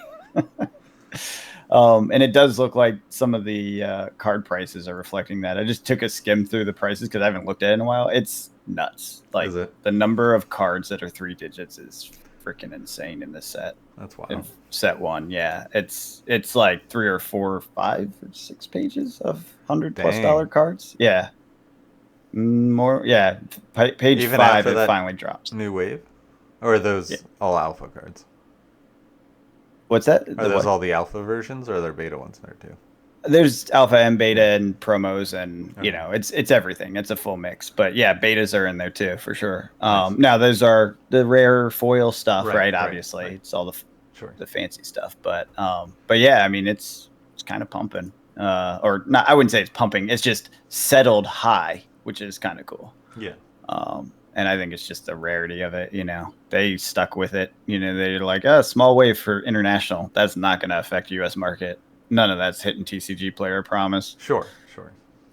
And it does look like some of the card prices are reflecting that. I just took a skim through the prices because I haven't looked at it in a while. It's nuts. Like the number of cards that are 3 digits is freaking insane in this set. That's wild. In set 1, yeah. It's like 3 or 4 or 5 or 6 pages of $100+ cards. Yeah. More, yeah. Page even 5 it finally drops. New wave? Or are those all alpha cards? What's that? Are those all the alpha versions, or are there beta ones there too? There's alpha and beta and promos, and it's everything. It's a full mix. But yeah, betas are in there too for sure. Nice. Now those are the rare foil stuff, right? Obviously, it's all the fancy stuff. But yeah, I mean it's kind of pumping. Or not? I wouldn't say it's pumping. It's just settled high, which is kind of cool. Yeah. And I think it's just the rarity of it. They stuck with it. They're like, small wave for international. That's not going to affect U.S. market. None of that's hitting TCG player, I promise. Sure.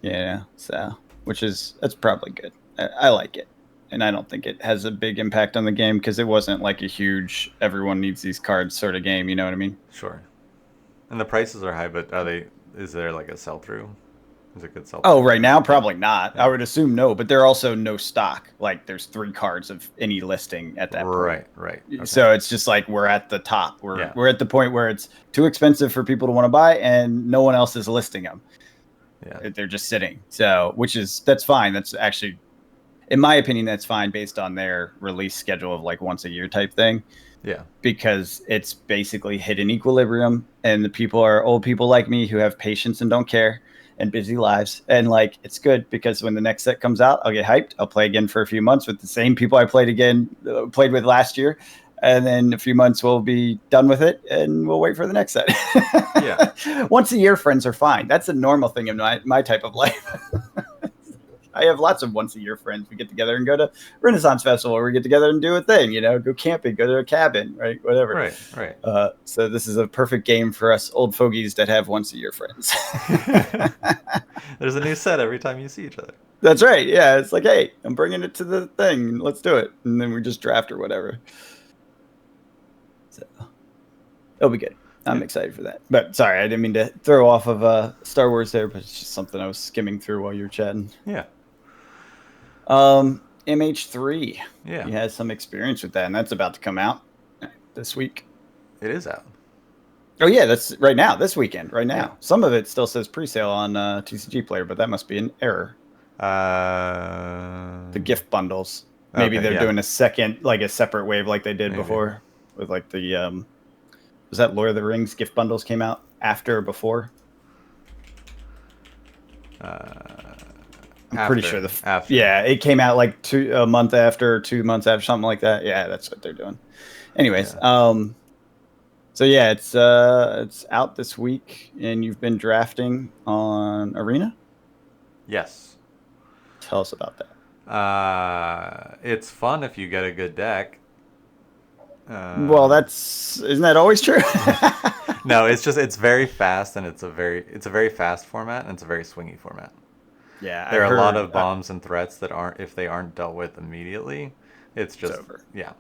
Yeah. So that's probably good. I like it. And I don't think it has a big impact on the game because it wasn't like a huge everyone needs these cards sort of game. You know what I mean? Sure. And the prices are high, but is there like a sell through? Is it good sell through? Oh, right now probably not. Yeah. I would assume no, but there are also no stock. Like there's 3 cards of any listing at that point. Right. Okay. So it's just like we're at the top. We're Yeah. we're at the point where it's too expensive for people to want to buy, and no one else is listing them. Yeah. They're just sitting. So that's fine. That's actually, in my opinion, that's fine based on their release schedule of like once a year type thing. Yeah. Because it's basically hit an equilibrium, and the people are old people like me who have patience and don't care and busy lives. And like, it's good because when the next set comes out, I'll get hyped. I'll play again for a few months with the same people I played with last year. And then a few months we'll be done with it and we'll wait for the next set. Yeah. Once a year friends are fine. That's a normal thing in my type of life. I have lots of once a year friends. We get together and go to Renaissance Festival, or we get together and do a thing, go camping, go to a cabin, right? Whatever. Right. So this is a perfect game for us old fogies that have once a year friends. There's a new set every time you see each other. That's right. Yeah. It's like, hey, I'm bringing it to the thing. Let's do it. And then we just draft or whatever. So it'll be good. I'm excited for that. But sorry, I didn't mean to throw off of Star Wars there, but it's just something I was skimming through while you were chatting. Yeah. MH3. Yeah. He has some experience with that, and that's about to come out this week. It is out. Oh, yeah, that's right now, this weekend, right now. Yeah. Some of it still says pre-sale on TCG Player, but that must be an error. The gift bundles. Maybe they're doing a separate wave like they did before with like the... was that Lord of the Rings gift bundles came out after or before? I'm pretty sure after. Yeah, it came out like 2 months after, 2 months after, something like that. Yeah, that's what they're doing. Anyways, so yeah, it's out this week, and you've been drafting on Arena? Yes. Tell us about that. It's fun if you get a good deck. Well, isn't that always true? No, it's very fast, and it's a very fast format, and it's a very swingy format. Yeah, there are a lot of bombs and threats that if they aren't dealt with immediately, it's just over. Yeah.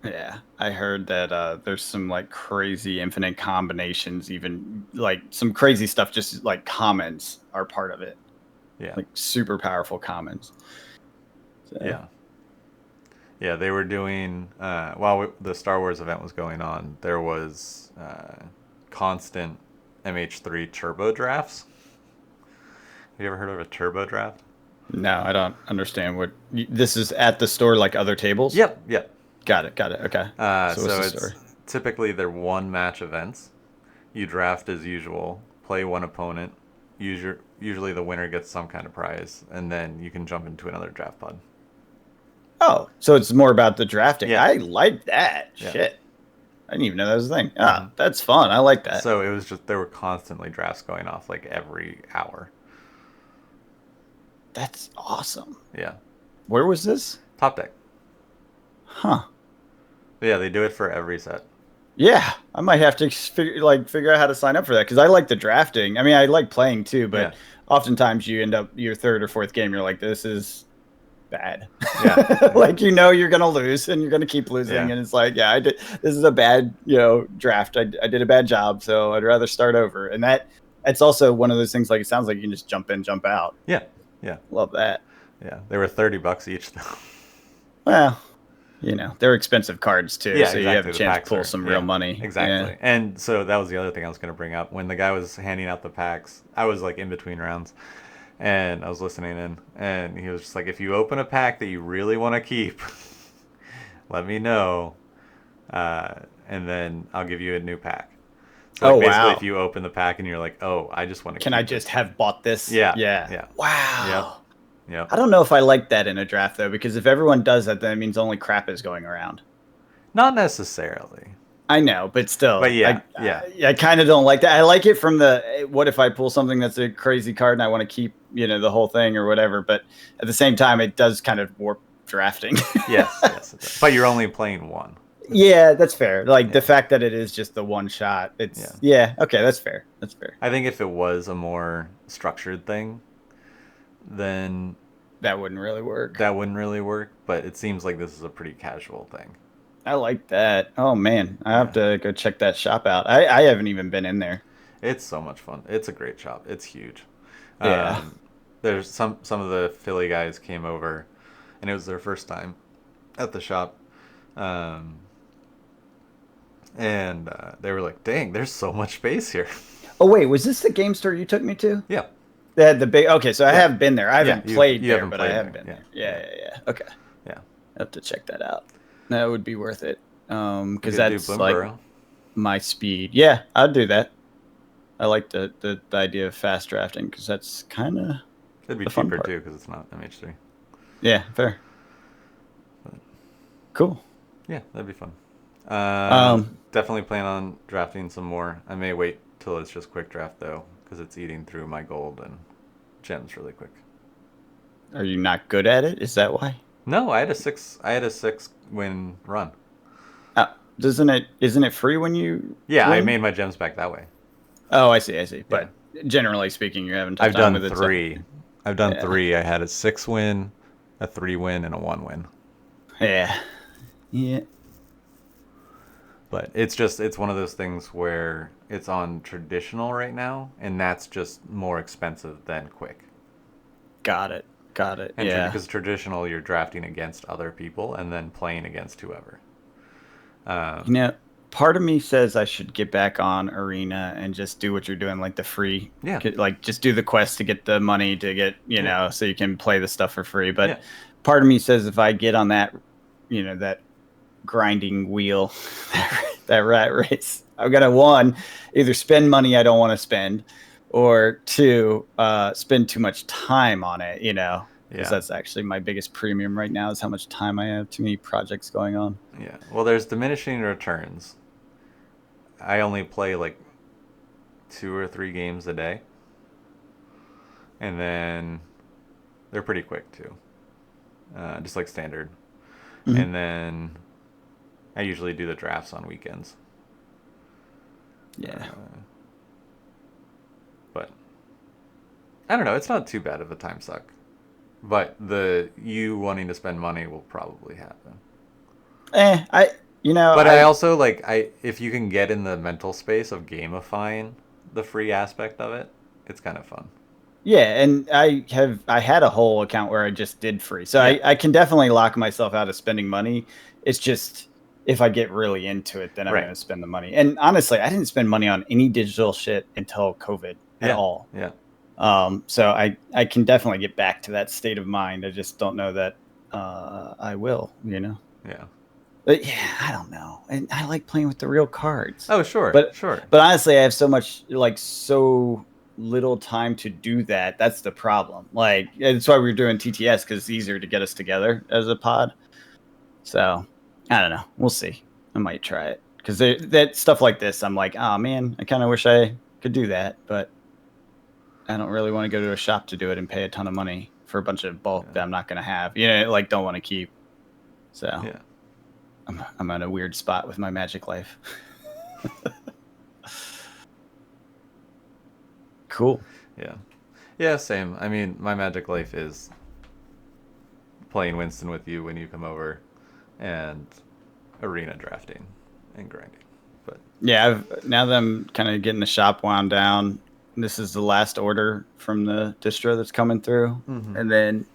Yeah, I heard that there's some like crazy infinite combinations, even like some crazy stuff. Just like commons are part of it. Yeah, like super powerful commons. So. Yeah, they were doing while the Star Wars event was going on. There was constant MH3 turbo drafts. Have you ever heard of a turbo draft? No, I don't understand what this is at the store. Like other tables. Yep. Got it. Okay. So it's typically they're 1-match events. You draft as usual, play one opponent. Usually the winner gets some kind of prize, and then you can jump into another draft pod. Oh, so it's more about the drafting. Yeah. I like that. Yeah. Shit. I didn't even know that was a thing. That's fun. I like that. So it was just there were constantly drafts going off like every hour. That's awesome. Yeah. Where was this? Top Deck. Huh. Yeah, they do it for every set. Yeah, I might have to figure out how to sign up for that because I like the drafting. I mean, I like playing too, but oftentimes you end up your third or fourth game, you're like, this is bad. Yeah. Like you're gonna lose and you're gonna keep losing, and it's like, I did. This is a bad draft. I did a bad job, so I'd rather start over. And it's also one of those things. Like it sounds like you can just jump in, jump out. Yeah. Love that. Yeah, they were $30 each though. Well, they're expensive cards too, so you have a chance to pull some real money. Exactly. Yeah. And so that was the other thing I was going to bring up. When the guy was handing out the packs, I was like in between rounds, and I was listening in, and he was just like, if you open a pack that you really want to keep, let me know, and then I'll give you a new pack. So basically, if you open the pack and you're like, oh, I just want to Can I just have bought this? Yeah. Wow. Yep. I don't know if I like that in a draft, though, because if everyone does that, then it means only crap is going around. Not necessarily. I know, but still. But I kind of don't like that. I like it from what if I pull something that's a crazy card and I want to keep, the whole thing or whatever. But at the same time, it does kind of warp drafting. Yes, it does. But you're only playing one. Yeah, that's fair. Like the fact that it is just the one shot. It's okay, that's fair. That's fair. I think if it was a more structured thing, then That wouldn't really work. That wouldn't really work, but it seems like this is a pretty casual thing. I like that. Oh man, I have Yeah. to go check that shop out. I haven't even been in there. It's so much fun. It's a great shop. It's huge. Yeah. Um, there's some of the Philly guys came over, and it was their first time at the shop, um, and they were like, "Dang, there's so much space here." Oh wait, was this the game store you took me to? Yeah, They had the big. Okay, so I yeah, have been there. I yeah. haven't played You there, haven't but I played have there. been Yeah, there. Yeah. Okay, yeah. I have to check that out. That would be worth it. We Because could do that's like Blimboro. my speed. Yeah, I'd do that. I like the idea of fast drafting because that's kind of It'd be the fun cheaper part. too because it's not MH3. Yeah, fair. But Cool. yeah, that'd be fun. Um, Definitely plan on drafting some more. I may wait till it's just quick draft though, because it's eating through my gold and gems really quick. are you not good at it? Is that why? No, I had a six. I had a 6 win run. Doesn't it? Isn't it free when you Yeah, I win? made my gems back that way. Oh, I see. I see. Yeah, But generally speaking, you're having tough I've time done with it. So, three. I've done yeah. three. I had a 6 win, a 3 win, and a 1 win. Yeah. Yeah. But it's one of those things where it's on traditional right now, and that's just more expensive than quick. Got it. Got it. And Yeah. because traditional, you're drafting against other people and then playing against whoever. You know, part of me says I should get back on Arena and just do what you're doing, like the free, Yeah. like just do the quest to get the money to get, Yeah. so you can play the stuff for free. But Yeah. part of me says if I get on that, that grinding wheel, that rat race, I've got to one, either spend money I don't want to spend, or two, spend too much time on it, because that's actually my biggest premium right now is how much time I have. Too many projects going on. Yeah. Well, there's diminishing returns. I only play like 2 or 3 games a day. And then they're pretty quick too. Just like standard. Mm-hmm. And then I usually do the drafts on weekends. Yeah. But I don't know. It's not too bad of a time suck. But you wanting to spend money will probably happen. But I also if you can get in the mental space of gamifying the free aspect of it, it's kind of fun. Yeah, and I had a whole account where I just did free. So Yeah. I can definitely lock myself out of spending money. It's just if I get really into it, then I'm going to spend the money. And honestly, I didn't spend money on any digital shit until COVID at all. Yeah. So I can definitely get back to that state of mind. I just don't know that I will, Yeah. But yeah, I don't know. And I like playing with the real cards. Oh, sure. But sure. But honestly, I have so little time to do that. That's the problem. Like, that's why we were doing TTS, because it's easier to get us together as a pod. So I don't know. We'll see. I might try it because that stuff like this, I'm like, oh man, I kind of wish I could do that, but I don't really want to go to a shop to do it and pay a ton of money for a bunch of bulk that I'm not going to have. Don't want to keep. So yeah, I'm at a weird spot with my Magic life. Cool. Yeah, same. I mean, my Magic life is playing Winston with you when you come over, and arena drafting and grinding. But yeah, now that I'm kind of getting the shop wound down, this is the last order from the distro that's coming through, and then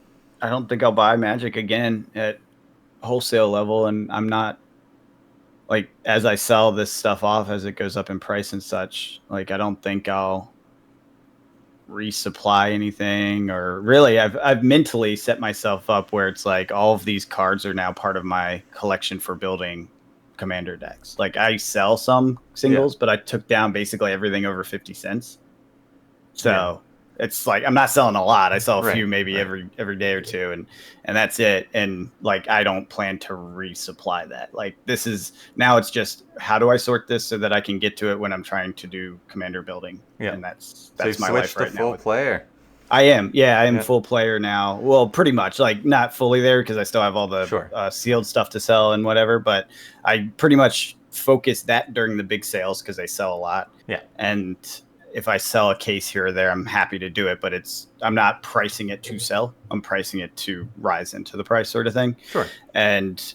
I don't think I'll buy Magic again at wholesale level, and I'm not as I sell this stuff off as it goes up in price and such. I don't think I'll resupply anything, or really I've mentally set myself up where it's like all of these cards are now part of my collection for building commander decks. I sell some singles, but I took down basically everything over 50 cents. So it's I'm not selling a lot. I sell a few maybe every day or two, and that's it. And I don't plan to resupply that. This is now, it's just how do I sort this so that I can get to it when I'm trying to do commander building. And that's my life right now. Full player. I am. Yeah, I am full player now. Well, pretty much not fully there because I still have all the sealed stuff to sell and whatever, but I pretty much focus that during the big sales because they sell a lot. Yeah. And if I sell a case here or there, I'm happy to do it, but I'm not pricing it to sell. I'm pricing it to rise into the price sort of thing. Sure. And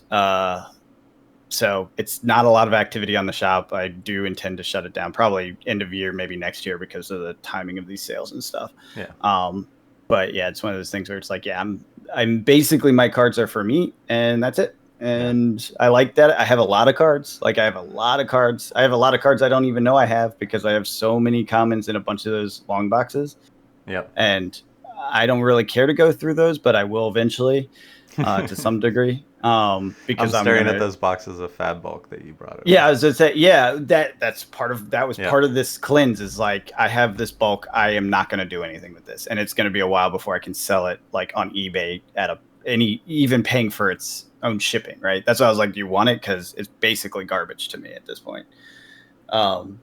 so it's not a lot of activity on the shop. I do intend to shut it down probably end of year, maybe next year because of the timing of these sales and stuff. Yeah. But yeah, it's one of those things where it's like, yeah, I'm basically my cards are for me and that's it. And I like that. I have a lot of cards. Like I have a lot of cards. I have a lot of cards I don't even know I have because I have so many commons in a bunch of those long boxes. Yep. And I don't really care to go through those, but I will eventually to some degree. Because I'm staring at those boxes of Fab Bulk that you brought over. Yeah, I was gonna say, yeah, that's part of part of this cleanse is like I have this bulk. I am not gonna do anything with this, and it's gonna be a while before I can sell it like on eBay at even paying for its own shipping. Right? That's why I was like, do you want it? Because it's basically garbage to me at this point. And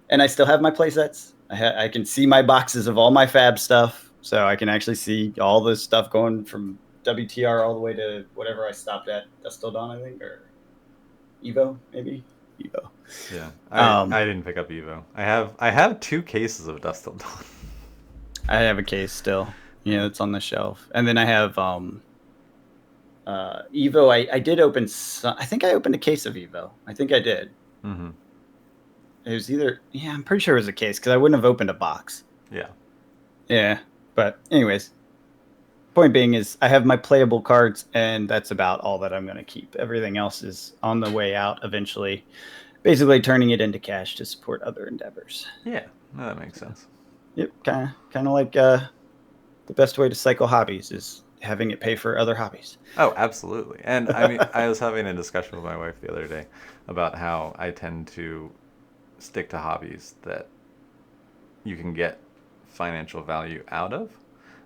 I still have my play sets. I can see my boxes of all my Fab stuff, so I can actually see all this stuff going from WTR all the way to whatever I stopped at, Dust Till Dawn, I think, or Evo, maybe Evo. Yeah, I didn't pick up Evo. I have 2 cases of Dust Till Dawn. I have a case still. Yeah, it's on the shelf, and then I have Evo. I did open. I think I opened a case of Evo. I think I did. Mm-hmm. It was either. Yeah, I'm pretty sure it was a case because I wouldn't have opened a box. Yeah. Yeah, but anyways, point being is I have my playable cards, and that's about all that I'm going to keep. Everything else is on the way out eventually. Basically, turning it into cash to support other endeavors. Yeah, no, that makes sense. Yep, kind of like the best way to cycle hobbies is having it pay for other hobbies. Oh, absolutely. And I mean, I was having a discussion with my wife the other day about how I tend to stick to hobbies that you can get financial value out of.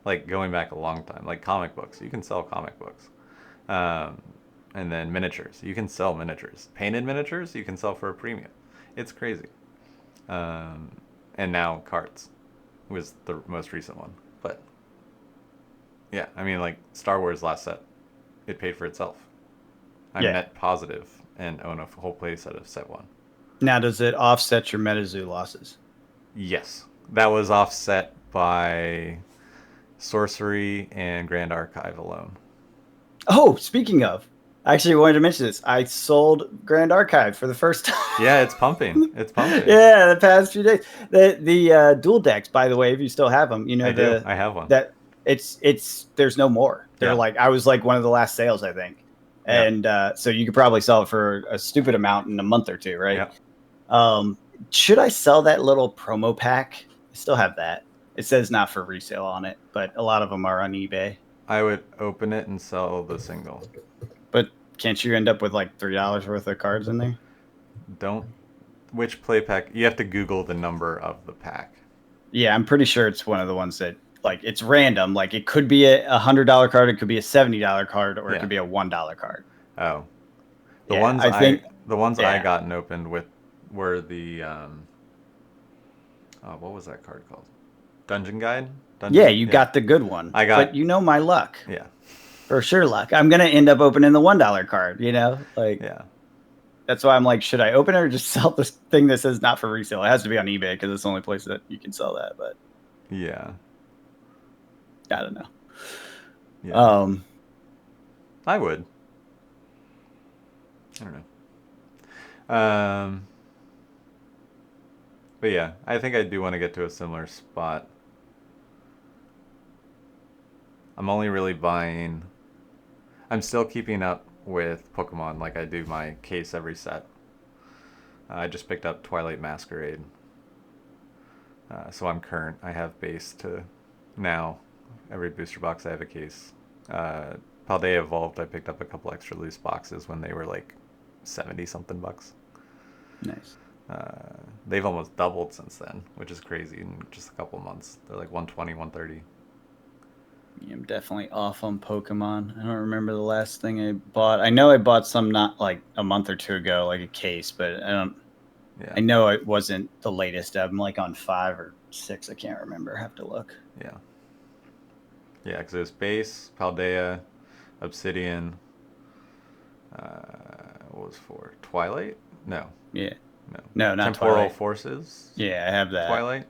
Like going back a long time, like comic books. You can sell comic books. And then miniatures. You can sell miniatures. Painted miniatures, you can sell for a premium. It's crazy. And now cards was the most recent one. But yeah, I mean, like Star Wars last set, it paid for itself. I'm net positive and own a whole play set of set 1. Now, does it offset your MetaZoo losses? Yes. That was offset by Sorcery and Grand Archive alone. Oh, speaking of, I actually wanted to mention this. I sold Grand Archive for the first time. Yeah, it's pumping. It's pumping. Yeah, the past few days. The dual decks, by the way, if you still have them, you know, I do. I have one. That it's there's no more. They're like, I was like one of the last sales, I think. And so you could probably sell it for a stupid amount in a month or 2, right? Yeah. Should I sell that little promo pack? I still have that. It says not for resale on it, but a lot of them are on eBay. I would open it and sell the single. But can't you end up with like $3 worth of cards in there? Which play pack? You have to Google the number of the pack. Yeah, I'm pretty sure it's one of the ones that like it's random. Like it could be a $100 card, it could be a $70 card, or it could be a $1 card. Oh, the ones I got and opened with were the what was that card called? Dungeon Guide. You got the good one. But you know my luck. Yeah. For sure, luck. I'm gonna end up opening the $1 card. You know, like that's why I'm like, should I open it or just sell this thing that says not for resale? It has to be on eBay because it's the only place that you can sell that. But yeah, I don't know. Yeah. I would. I don't know. But yeah, I think I do want to get to a similar spot. I'm only really buying. I'm still keeping up with Pokemon like I do my case every set. I just picked up Twilight Masquerade. So I'm current. I have base to now. Every booster box I have a case. Paldea Evolved, I picked up a couple extra loose boxes when they were like 70 something bucks. Nice. They've almost doubled since then, which is crazy in just a couple months. They're like 120, 130. Yeah, I'm definitely off on Pokemon. I don't remember the last thing I bought. I know I bought some not like a month or 2 ago, like a case, but I don't. Yeah. I know it wasn't the latest. I'm like on 5 or 6. I can't remember. I have to look. Yeah. Yeah, because it was base, Paldea, Obsidian. What was 4? Twilight? No. Yeah. No. No, not Temporal Twilight. Forces? Yeah, I have that. Twilight?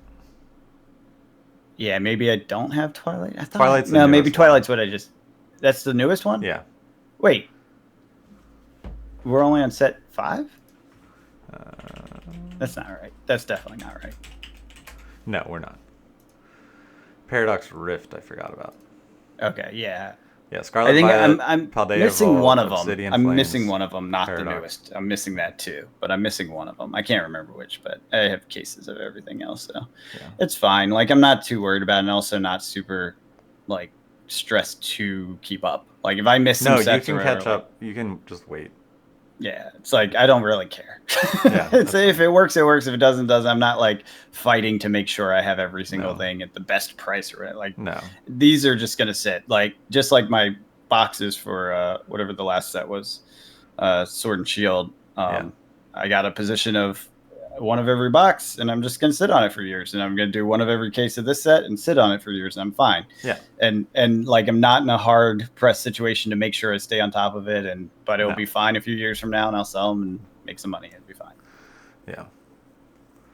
Yeah, maybe I don't have Twilight. I thought Twilight's the no, maybe newest one. Twilight's what I just. That's the newest one. Yeah. Wait, we're only on set 5. That's not right. That's definitely not right. No, we're not. Paradox Rift, I forgot about. Okay, yeah. Yeah, Scarlet I think Violet, I'm Paldea missing Vault, one of them. Obsidian I'm Flames, missing one of them, not Paradox. the newest. I'm missing that too, but I'm missing one of them. I can't remember which, but I have cases of everything else, so it's fine. Like, I'm not too worried about it, and also not super like stressed to keep up. Like, if I miss some sets, you can catch up. You can just wait. Yeah, it's like I don't really care. Yeah, if it works, it works. If it doesn't. I'm not like fighting to make sure I have every single thing at the best price. Right? Like, these are just gonna sit. Like, just like my boxes for whatever the last set was, Sword and Shield. I got a position of one of every box, and I'm just gonna sit on it for years. And I'm gonna do one of every case of this set and sit on it for years, and I'm fine. Yeah. And like, I'm not in a hard press situation to make sure I stay on top of it. But it'll be fine a few years from now, and I'll sell them and make some money. It'll be fine. Yeah.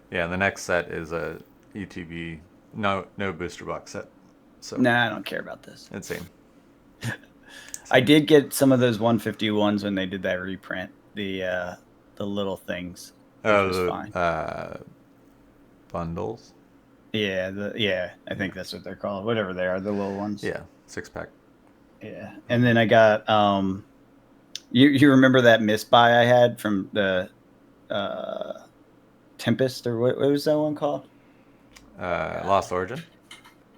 Yeah. The next set is a UTB no booster box set. So nah, I don't care about this. It's same. I did get some of those 151s when they did that reprint. The little things. Oh, bundles. Yeah, I think that's what they're called. Whatever they are, the little ones. Yeah, 6-pack. Yeah, and then I got you remember that misbuy I had from the Tempest, or what was that one called? Lost Origin.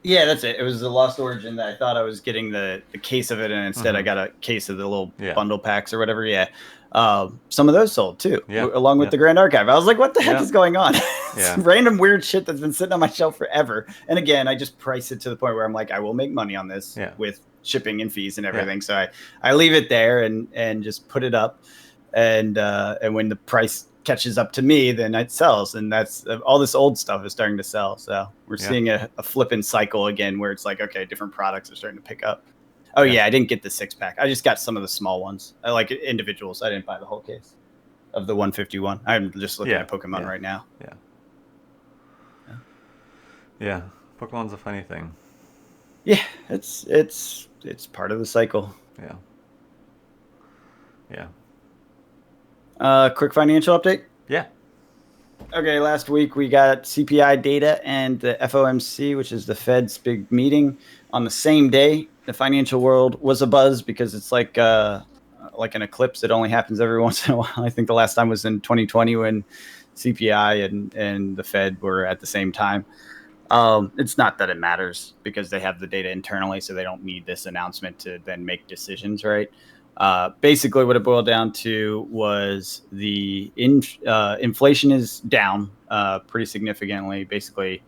Yeah, that's it. It was the Lost Origin that I thought I was getting the case of it, and instead I got a case of the little bundle packs or whatever. Yeah. Some of those sold too, along with the Grand Archive. I was like, what the heck is going on? Random weird shit that's been sitting on my shelf forever. And again, I just price it to the point where I'm like, I will make money on this with shipping and fees and everything. So I leave it there and just put it up. And when the price catches up to me, then it sells. And that's all this old stuff is starting to sell. So we're seeing a flipping cycle again, where it's like, okay, different products are starting to pick up. Oh, yeah, I didn't get the 6-pack. I just got some of the small ones. I like individuals. I didn't buy the whole case of the 151. I'm just looking at Pokemon right now. Yeah. Pokemon's a funny thing. Yeah, it's part of the cycle. Yeah. Quick financial update? Yeah. Okay, last week we got CPI data and the FOMC, which is the Fed's big meeting, on the same day. The financial world was abuzz because it's like an eclipse. It only happens every once in a while. I think the last time was in 2020 when CPI and the Fed were at the same time. It's not that it matters because they have the data internally, so they don't need this announcement to then make decisions, right? Basically, what it boiled down to was the inflation is down pretty significantly. Basically,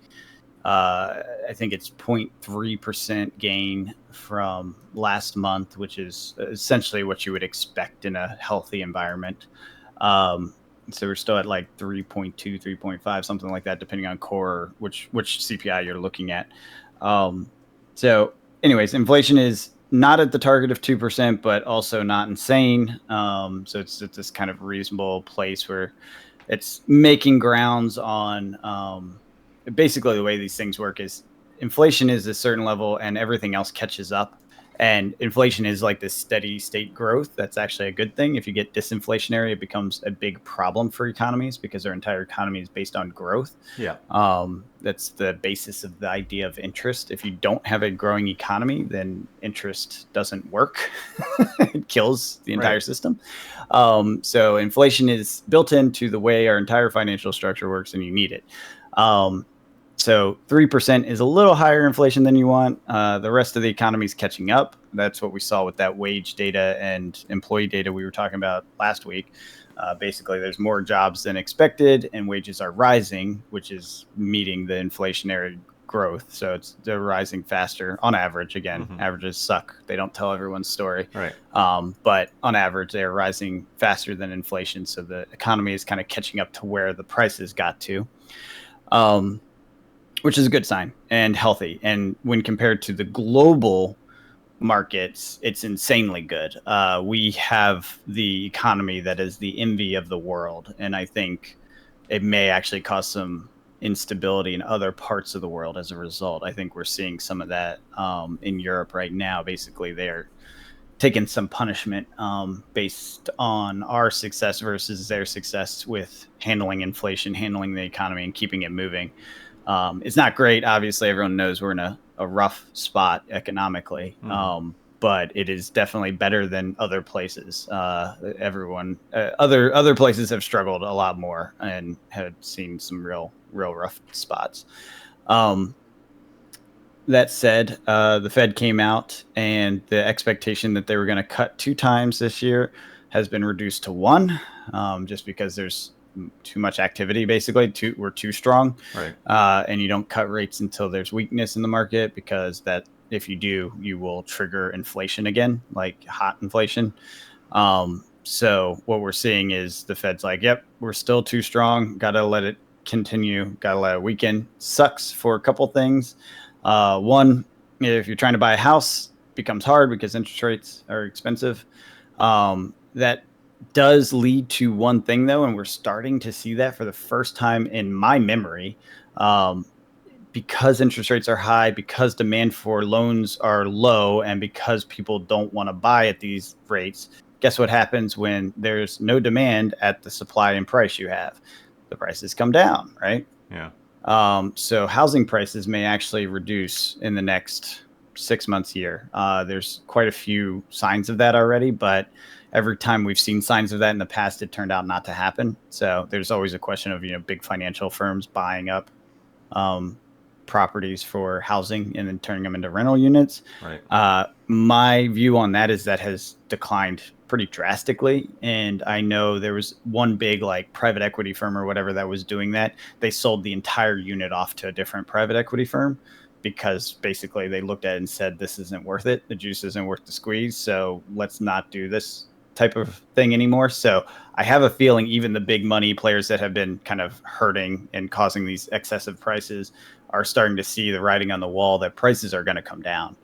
I think it's 0.3% gain from last month, which is essentially what you would expect in a healthy environment. So we're still at like 3.2, 3.5, something like that, depending on core, which CPI you're looking at. So anyways, inflation is not at the target of 2%, but also not insane. So it's this kind of reasonable place where it's making grounds on basically the way these things work is inflation is a certain level and everything else catches up. And inflation is like this steady state growth. That's actually a good thing. If you get disinflationary, it becomes a big problem for economies because their entire economy is based on growth. Yeah. That's the basis of the idea of interest. If you don't have a growing economy, then interest doesn't work. It kills the entire system. So inflation is built into the way our entire financial structure works, and you need it. So 3% is a little higher inflation than you want. The rest of the economy is catching up. That's what we saw with that wage data and employee data we were talking about last week. Basically, there's more jobs than expected, and wages are rising, which is meeting the inflationary growth. So they're rising faster on average. Again, averages suck. They don't tell everyone's story. Right. But on average, they're rising faster than inflation. So the economy is kind of catching up to where the prices got to. Which is a good sign and healthy. And when compared to the global markets, it's insanely good. We have the economy that is the envy of the world. And I think it may actually cause some instability in other parts of the world as a result. I think we're seeing some of that in Europe right now. Basically, they're taking some punishment based on our success versus their success with handling inflation, handling the economy, and keeping it moving. It's not great. Obviously, everyone knows we're in a rough spot economically. But it is definitely better than other places. Other places have struggled a lot more and had seen some real rough spots. That said, the Fed came out, and the expectation that they were going to cut 2 times this year has been reduced to 1, just because there's too much activity. Basically, we're too strong, right? And you don't cut rates until there's weakness in the market, because that, if you do, you will trigger inflation again, like hot inflation. So what we're seeing is the Fed's like, yep, we're still too strong. Got to let it continue. Got to let it weaken. Sucks for a couple things. One, if you're trying to buy a house, it becomes hard because interest rates are expensive. That does lead to one thing, though, and we're starting to see that for the first time in my memory. Because interest rates are high, because demand for loans are low, and because people don't want to buy at these rates, guess what happens when there's no demand at the supply and price you have? The prices come down, right? Yeah. So housing prices may actually reduce in the next 6 months, year. There's quite a few signs of that already, but every time we've seen signs of that in the past, it turned out not to happen. So there's always a question of, big financial firms buying up properties for housing and then turning them into rental units. Right. My view on that is that has declined pretty drastically. And I know there was one big private equity firm or whatever that was doing that. They sold the entire unit off to a different private equity firm because basically they looked at it and said, this isn't worth it. The juice isn't worth the squeeze. So let's not do this type of thing anymore. So I have a feeling even the big money players that have been kind of hurting and causing these excessive prices are starting to see the writing on the wall that prices are going to come down.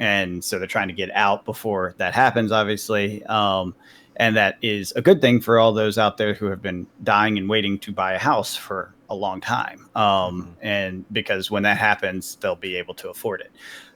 And so they're trying to get out before that happens, obviously. And that is a good thing for all those out there who have been dying and waiting to buy a house for a long time. And because when that happens, they'll be able to afford it.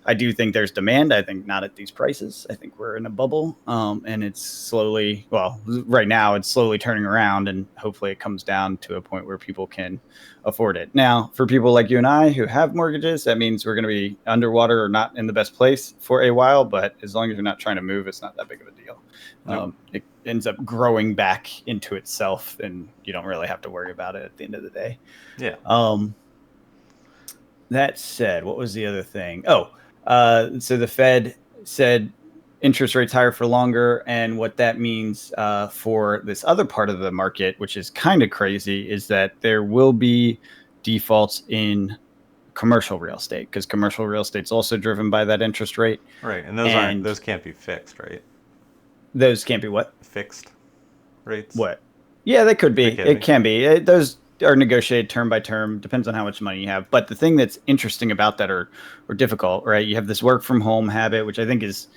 I do think there's demand. I think not at these prices. I think we're in a bubble, and it's slowly, right now it's slowly turning around, and hopefully it comes down to a point where people can afford it. Now, for people like you and I who have mortgages, that means we're going to be underwater or not in the best place for a while. But as long as you're not trying to move, it's not that big of a deal. Nope. It ends up growing back into itself, and you don't really have to worry about it at the end of the day. Yeah. That said, what was the other thing? So the Fed said interest rates higher for longer. And what that means for this other part of the market, which is kind of crazy, is that there will be defaults in commercial real estate, because commercial real estate is also driven by that interest rate. Right. And those can't be fixed, right? Those can't be what? Fixed rates? What? Yeah, they could be. It can be. Those are negotiated term by term, depends on how much money you have. But the thing that's interesting about that or difficult, right? You have this work from home habit, which I think is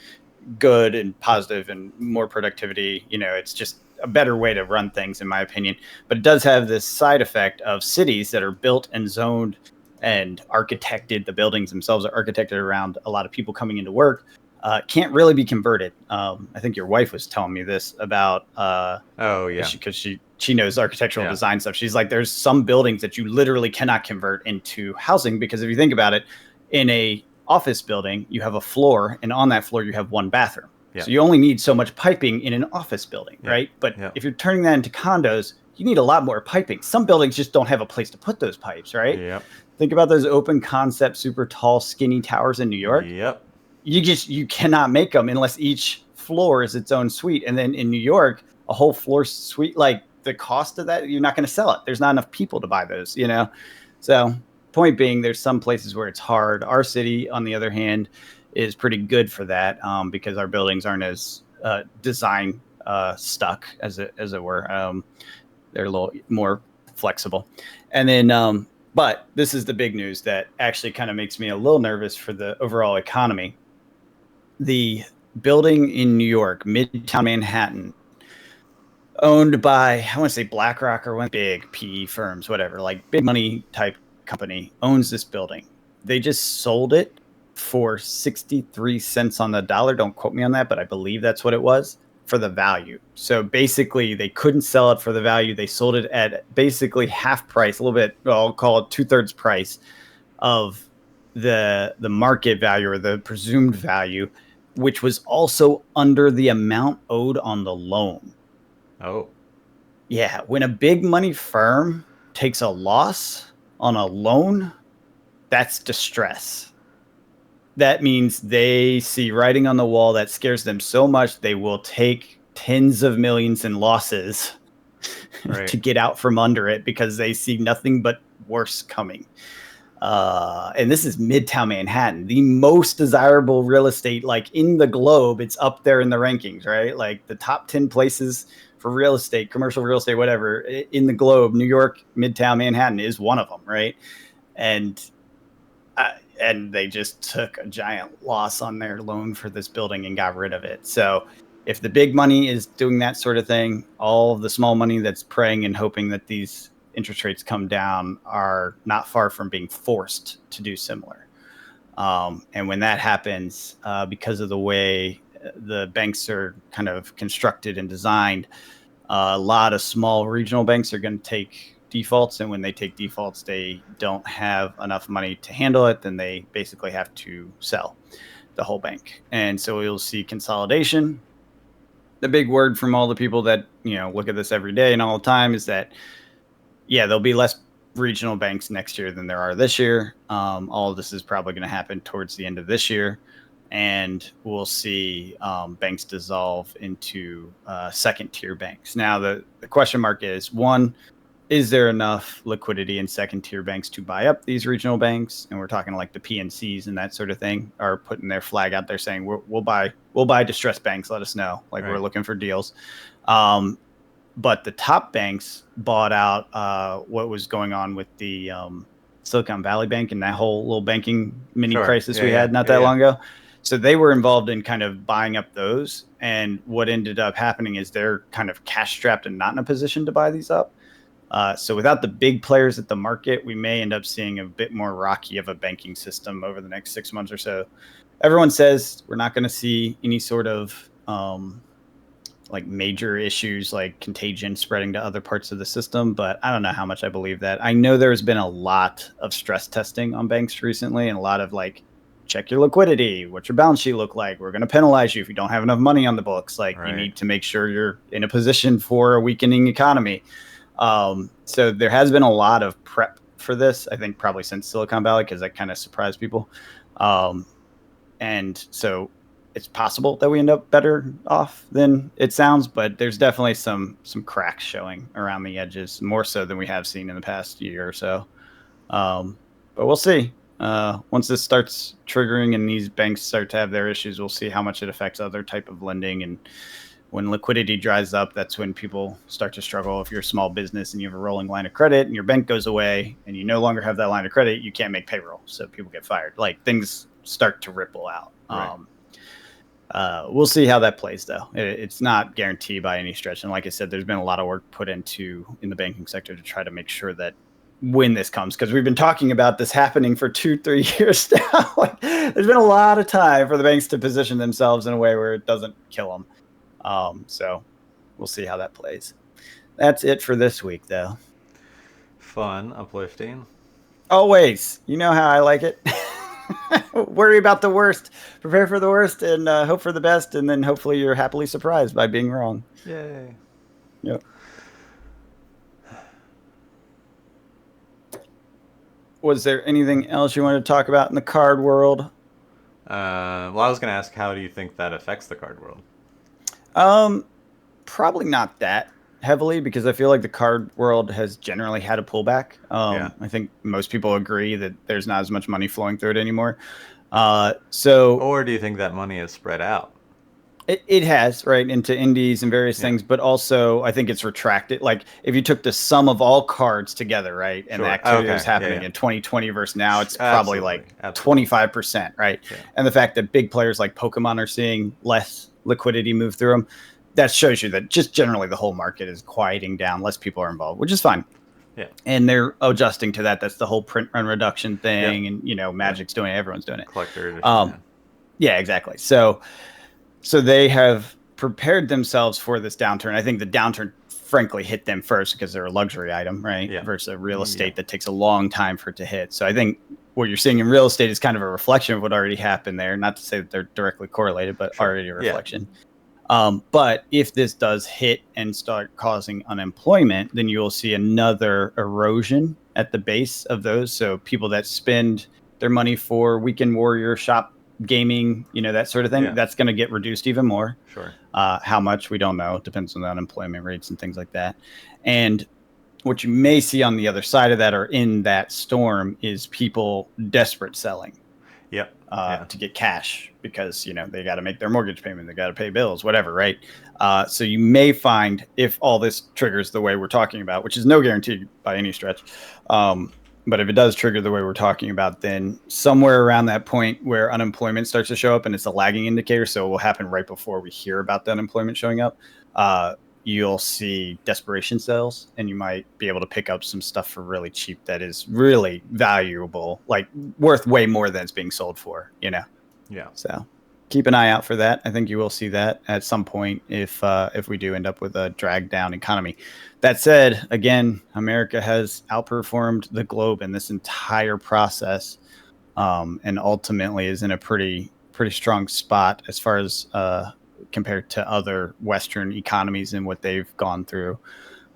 good and positive and more productivity. It's just a better way to run things, in my opinion. But it does have this side effect of cities that are built and zoned and architected. The buildings themselves are architected around a lot of people coming into work. Can't really be converted. I think your wife was telling me this about. Oh yeah, because she knows architectural design stuff. She's like, there's some buildings that you literally cannot convert into housing, because if you think about it, in a office building, you have a floor, and on that floor you have one bathroom. Yeah. So you only need so much piping in an office building, right? But if you're turning that into condos, you need a lot more piping. Some buildings just don't have a place to put those pipes, right? Yep. Think about those open concept, super tall, skinny towers in New York. Yep. You cannot make them unless each floor is its own suite. And then in New York, a whole floor suite, the cost of that, you're not going to sell it. There's not enough people to buy those, So point being, there's some places where it's hard. Our city, on the other hand, is pretty good for that, because our buildings aren't as design stuck as it were. They're a little more flexible. And then, but this is the big news that actually kind of makes me a little nervous for the overall economy. The building in New York, Midtown Manhattan, owned by, I want to say BlackRock or one big PE firms, whatever, like big money type company owns this building. They just sold it for 63 cents on the dollar. Don't quote me on that, but I believe that's what it was for the value. So basically they couldn't sell it for the value. They sold it at basically half price, a little bit, well, I'll call it 2/3 price of the market value or the presumed value, which was also under the amount owed on the loan. Oh. Yeah, when a big money firm takes a loss on a loan, that's distress. That means they see writing on the wall that scares them so much they will take tens of millions in losses to get out from under it because they see nothing but worse coming. And this is Midtown Manhattan, the most desirable real estate, like in the globe. It's up there in the rankings, right? Like the top 10 places for real estate, commercial real estate, whatever, in the globe. New York, Midtown Manhattan is one of them, right? And they just took a giant loss on their loan for this building and got rid of it. So if the big money is doing that sort of thing, all of the small money that's praying and hoping that these interest rates come down are not far from being forced to do similar. And when that happens, because of the way the banks are kind of constructed and designed, a lot of small regional banks are going to take defaults, and when they take defaults, they don't have enough money to handle it. Then they basically have to sell the whole bank, and so you'll see consolidation. The big word from all the people that look at this every day and all the time is that there'll be less regional banks next year than there are this year. All of this is probably going to happen towards the end of this year, and we'll see banks dissolve into second tier banks. Now the question mark is, one, is there enough liquidity in second tier banks to buy up these regional banks? And we're talking like the PNCs and that sort of thing are putting their flag out there saying we'll buy distressed banks. Let us know. Like, we're looking for deals. But the top banks bought out what was going on with the Silicon Valley Bank and that whole little banking mini crisis we had not that long ago. So they were involved in kind of buying up those. And what ended up happening is they're kind of cash strapped and not in a position to buy these up. So without the big players at the market, we may end up seeing a bit more rocky of a banking system over the next 6 months or so. Everyone says we're not going to see any sort of like major issues like contagion spreading to other parts of the system, but I don't know how much I believe that. I know there's been a lot of stress testing on banks recently, and a lot of like, check your liquidity. What's your balance sheet look like? We're going to penalize you if you don't have enough money on the books. Like, you need to make sure you're in a position for a weakening economy. So there has been a lot of prep for this, I think probably since Silicon Valley, because that kind of surprised people. And so it's possible that we end up better off than it sounds, but there's definitely some cracks showing around the edges, more so than we have seen in the past year or so. But we'll see. Once this starts triggering and these banks start to have their issues, we'll see how much it affects other type of lending. And when liquidity dries up, that's when people start to struggle. If you're a small business and you have a rolling line of credit and your bank goes away and you no longer have that line of credit, you can't make payroll. So people get fired. Like, things start to ripple out. We'll see how that plays, though. It's not guaranteed by any stretch. And like I said, there's been a lot of work put in the banking sector to try to make sure that when this comes, because we've been talking about this happening for 2-3 years now. Like, there's been a lot of time for the banks to position themselves in a way where it doesn't kill them. So we'll see how that plays. That's it for this week, though. Fun, uplifting. Always. You know how I like it. Worry about the worst, prepare for the worst, and hope for the best, and then hopefully you're happily surprised by being wrong. Yay. Yep. Was there anything else you wanted to talk about in the card world? Well, I was going to ask, how do you think that affects the card world? Probably not that heavily, because I feel like the card world has generally had a pullback. I think most people agree that there's not as much money flowing through it anymore. Or do you think that money is spread out? It has, right, into indies and various things, but also I think it's retracted. Like, if you took the sum of all cards together, right, and the activity that was happening in 2020 versus now, it's probably like 25%, right? Yeah. And the fact that big players like Pokemon are seeing less liquidity move through them, that shows you that just generally the whole market is quieting down. Less people are involved, which is fine. Yeah. And they're adjusting to that. That's the whole print run reduction thing. Yep. And, Magic's doing it. Everyone's doing it. Collector edition. Yeah, exactly. So they have prepared themselves for this downturn. I think the downturn, frankly, hit them first because they're a luxury item, right? Yeah. Versus a real estate that takes a long time for it to hit. So I think what you're seeing in real estate is kind of a reflection of what already happened there. Not to say that they're directly correlated, but already a reflection. But if this does hit and start causing unemployment, then you will see another erosion at the base of those. So people that spend their money for Weekend Warrior shop gaming, that sort of thing, that's going to get reduced even more. Sure. How much, we don't know. It depends on the unemployment rates and things like that. And what you may see on the other side of that, or in that storm, is people desperate selling. Yep. To get cash because, they got to make their mortgage payment. They got to pay bills, whatever. Right. So you may find, if all this triggers the way we're talking about, which is no guarantee by any stretch. But if it does trigger the way we're talking about, then somewhere around that point where unemployment starts to show up, and it's a lagging indicator, so it will happen right before we hear about the unemployment showing up, you'll see desperation sales, and you might be able to pick up some stuff for really cheap that is really valuable, like worth way more than it's being sold for, Yeah. So keep an eye out for that. I think you will see that at some point if we do end up with a dragged down economy. That said, again, America has outperformed the globe in this entire process, and ultimately is in a pretty strong spot as far as compared to other Western economies and what they've gone through.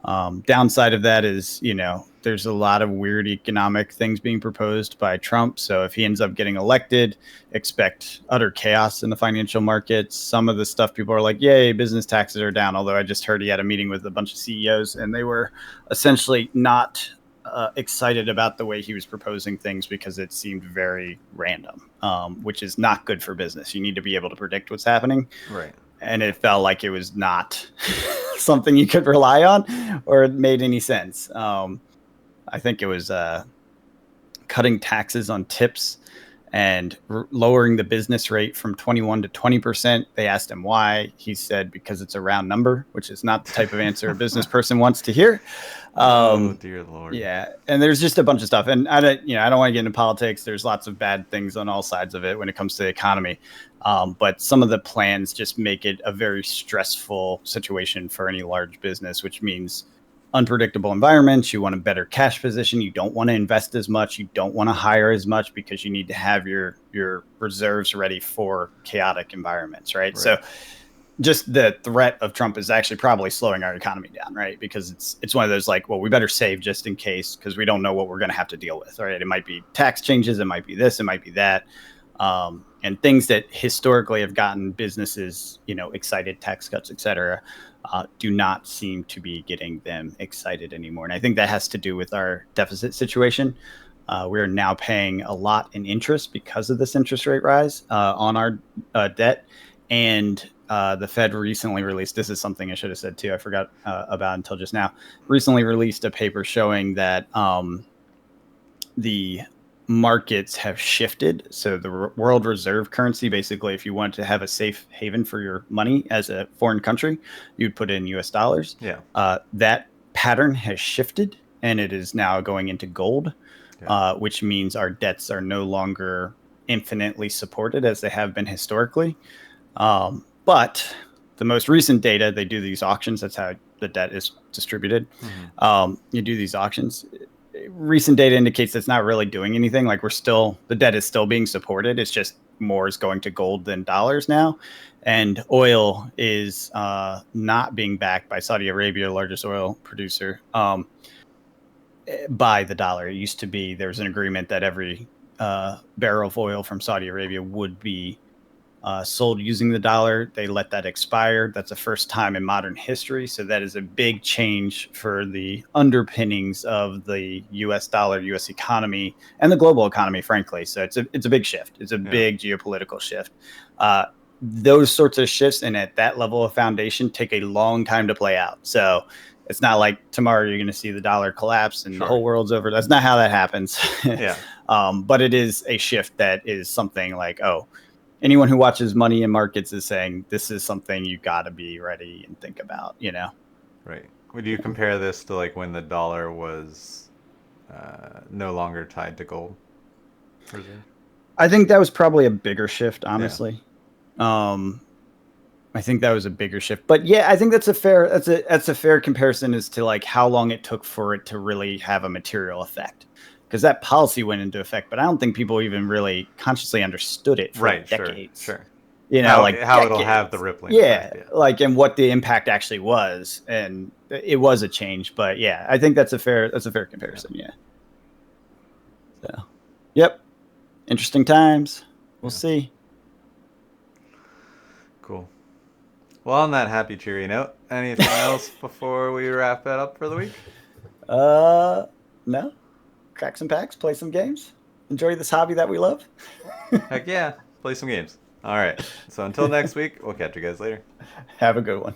Downside of that is, there's a lot of weird economic things being proposed by Trump. So if he ends up getting elected, expect utter chaos in the financial markets. Some of the stuff people are like, yay, business taxes are down. Although I just heard he had a meeting with a bunch of CEOs and they were essentially not excited about the way he was proposing things because it seemed very random, which is not good for business. You need to be able to predict what's happening. Right. And it felt like it was not something you could rely on or it made any sense. I think it was cutting taxes on tips and lowering the business rate from 21 to 20%. They asked him why. He said, because it's a round number, which is not the type of answer a business person wants to hear. Oh, dear Lord. Yeah. And there's just a bunch of stuff. And I don't want to get into politics. There's lots of bad things on all sides of it when it comes to the economy. But some of the plans just make it a very stressful situation for any large business, which means unpredictable environments. You want a better cash position. You don't want to invest as much. You don't want to hire as much because you need to have your reserves ready for chaotic environments, right? So just the threat of Trump is actually probably slowing our economy down, right? Because it's one of those like, well, we better save just in case because we don't know what we're going to have to deal with, right? It might be tax changes. It might be this. It might be that. And things that historically have gotten businesses, excited, tax cuts, et cetera, do not seem to be getting them excited anymore. And I think that has to do with our deficit situation. We're now paying a lot in interest because of this interest rate rise on our debt. And the Fed recently released, this is something I should have said too, I forgot about until just now, recently released a paper showing that the markets have shifted. So the world reserve currency, basically, if you want to have a safe haven for your money as a foreign country, you'd put in US dollars. Yeah. That pattern has shifted and it is now going into gold, which means our debts are no longer infinitely supported as they have been historically. But the most recent data, they do these auctions. That's how the debt is distributed. Mm-hmm. You do these auctions. Recent data indicates that's not really doing anything. Like the debt is still being supported. It's just more is going to gold than dollars now. And oil is not being backed by Saudi Arabia, largest oil producer, by the dollar. It used to be, there was an agreement that every barrel of oil from Saudi Arabia would be sold using the dollar. They let that expire. That's the first time in modern history. So that is a big change for the underpinnings of the US dollar, US economy, and the global economy, frankly. So it's a big shift. It's a big geopolitical shift. Those sorts of shifts and at that level of foundation take a long time to play out. So it's not like tomorrow you're going to see the dollar collapse and the whole world's over. That's not how that happens. But it is a shift that is something like, anyone who watches money in markets is saying this is something you got to be ready and think about, you know? Right. Would you compare this to like when the dollar was no longer tied to gold? I think that was probably a bigger shift, honestly. Yeah. I think that was a bigger shift, but yeah, I think that's a fair comparison as to like how long it took for it to really have a material effect, because that policy went into effect, but I don't think people even really consciously understood it for decades. Sure. You know, how it'll have the rippling effect. Yeah, like, and what the impact actually was, and it was a change. But yeah, I think that's a fair comparison. Yeah. So, yep, interesting times. We'll see. Cool. Well, on that happy, cheery note, anything else before we wrap it up for the week? No. Crack some packs, play some games, enjoy this hobby that we love. Heck yeah, play some games. All right. So until next week, we'll catch you guys later. Have a good one.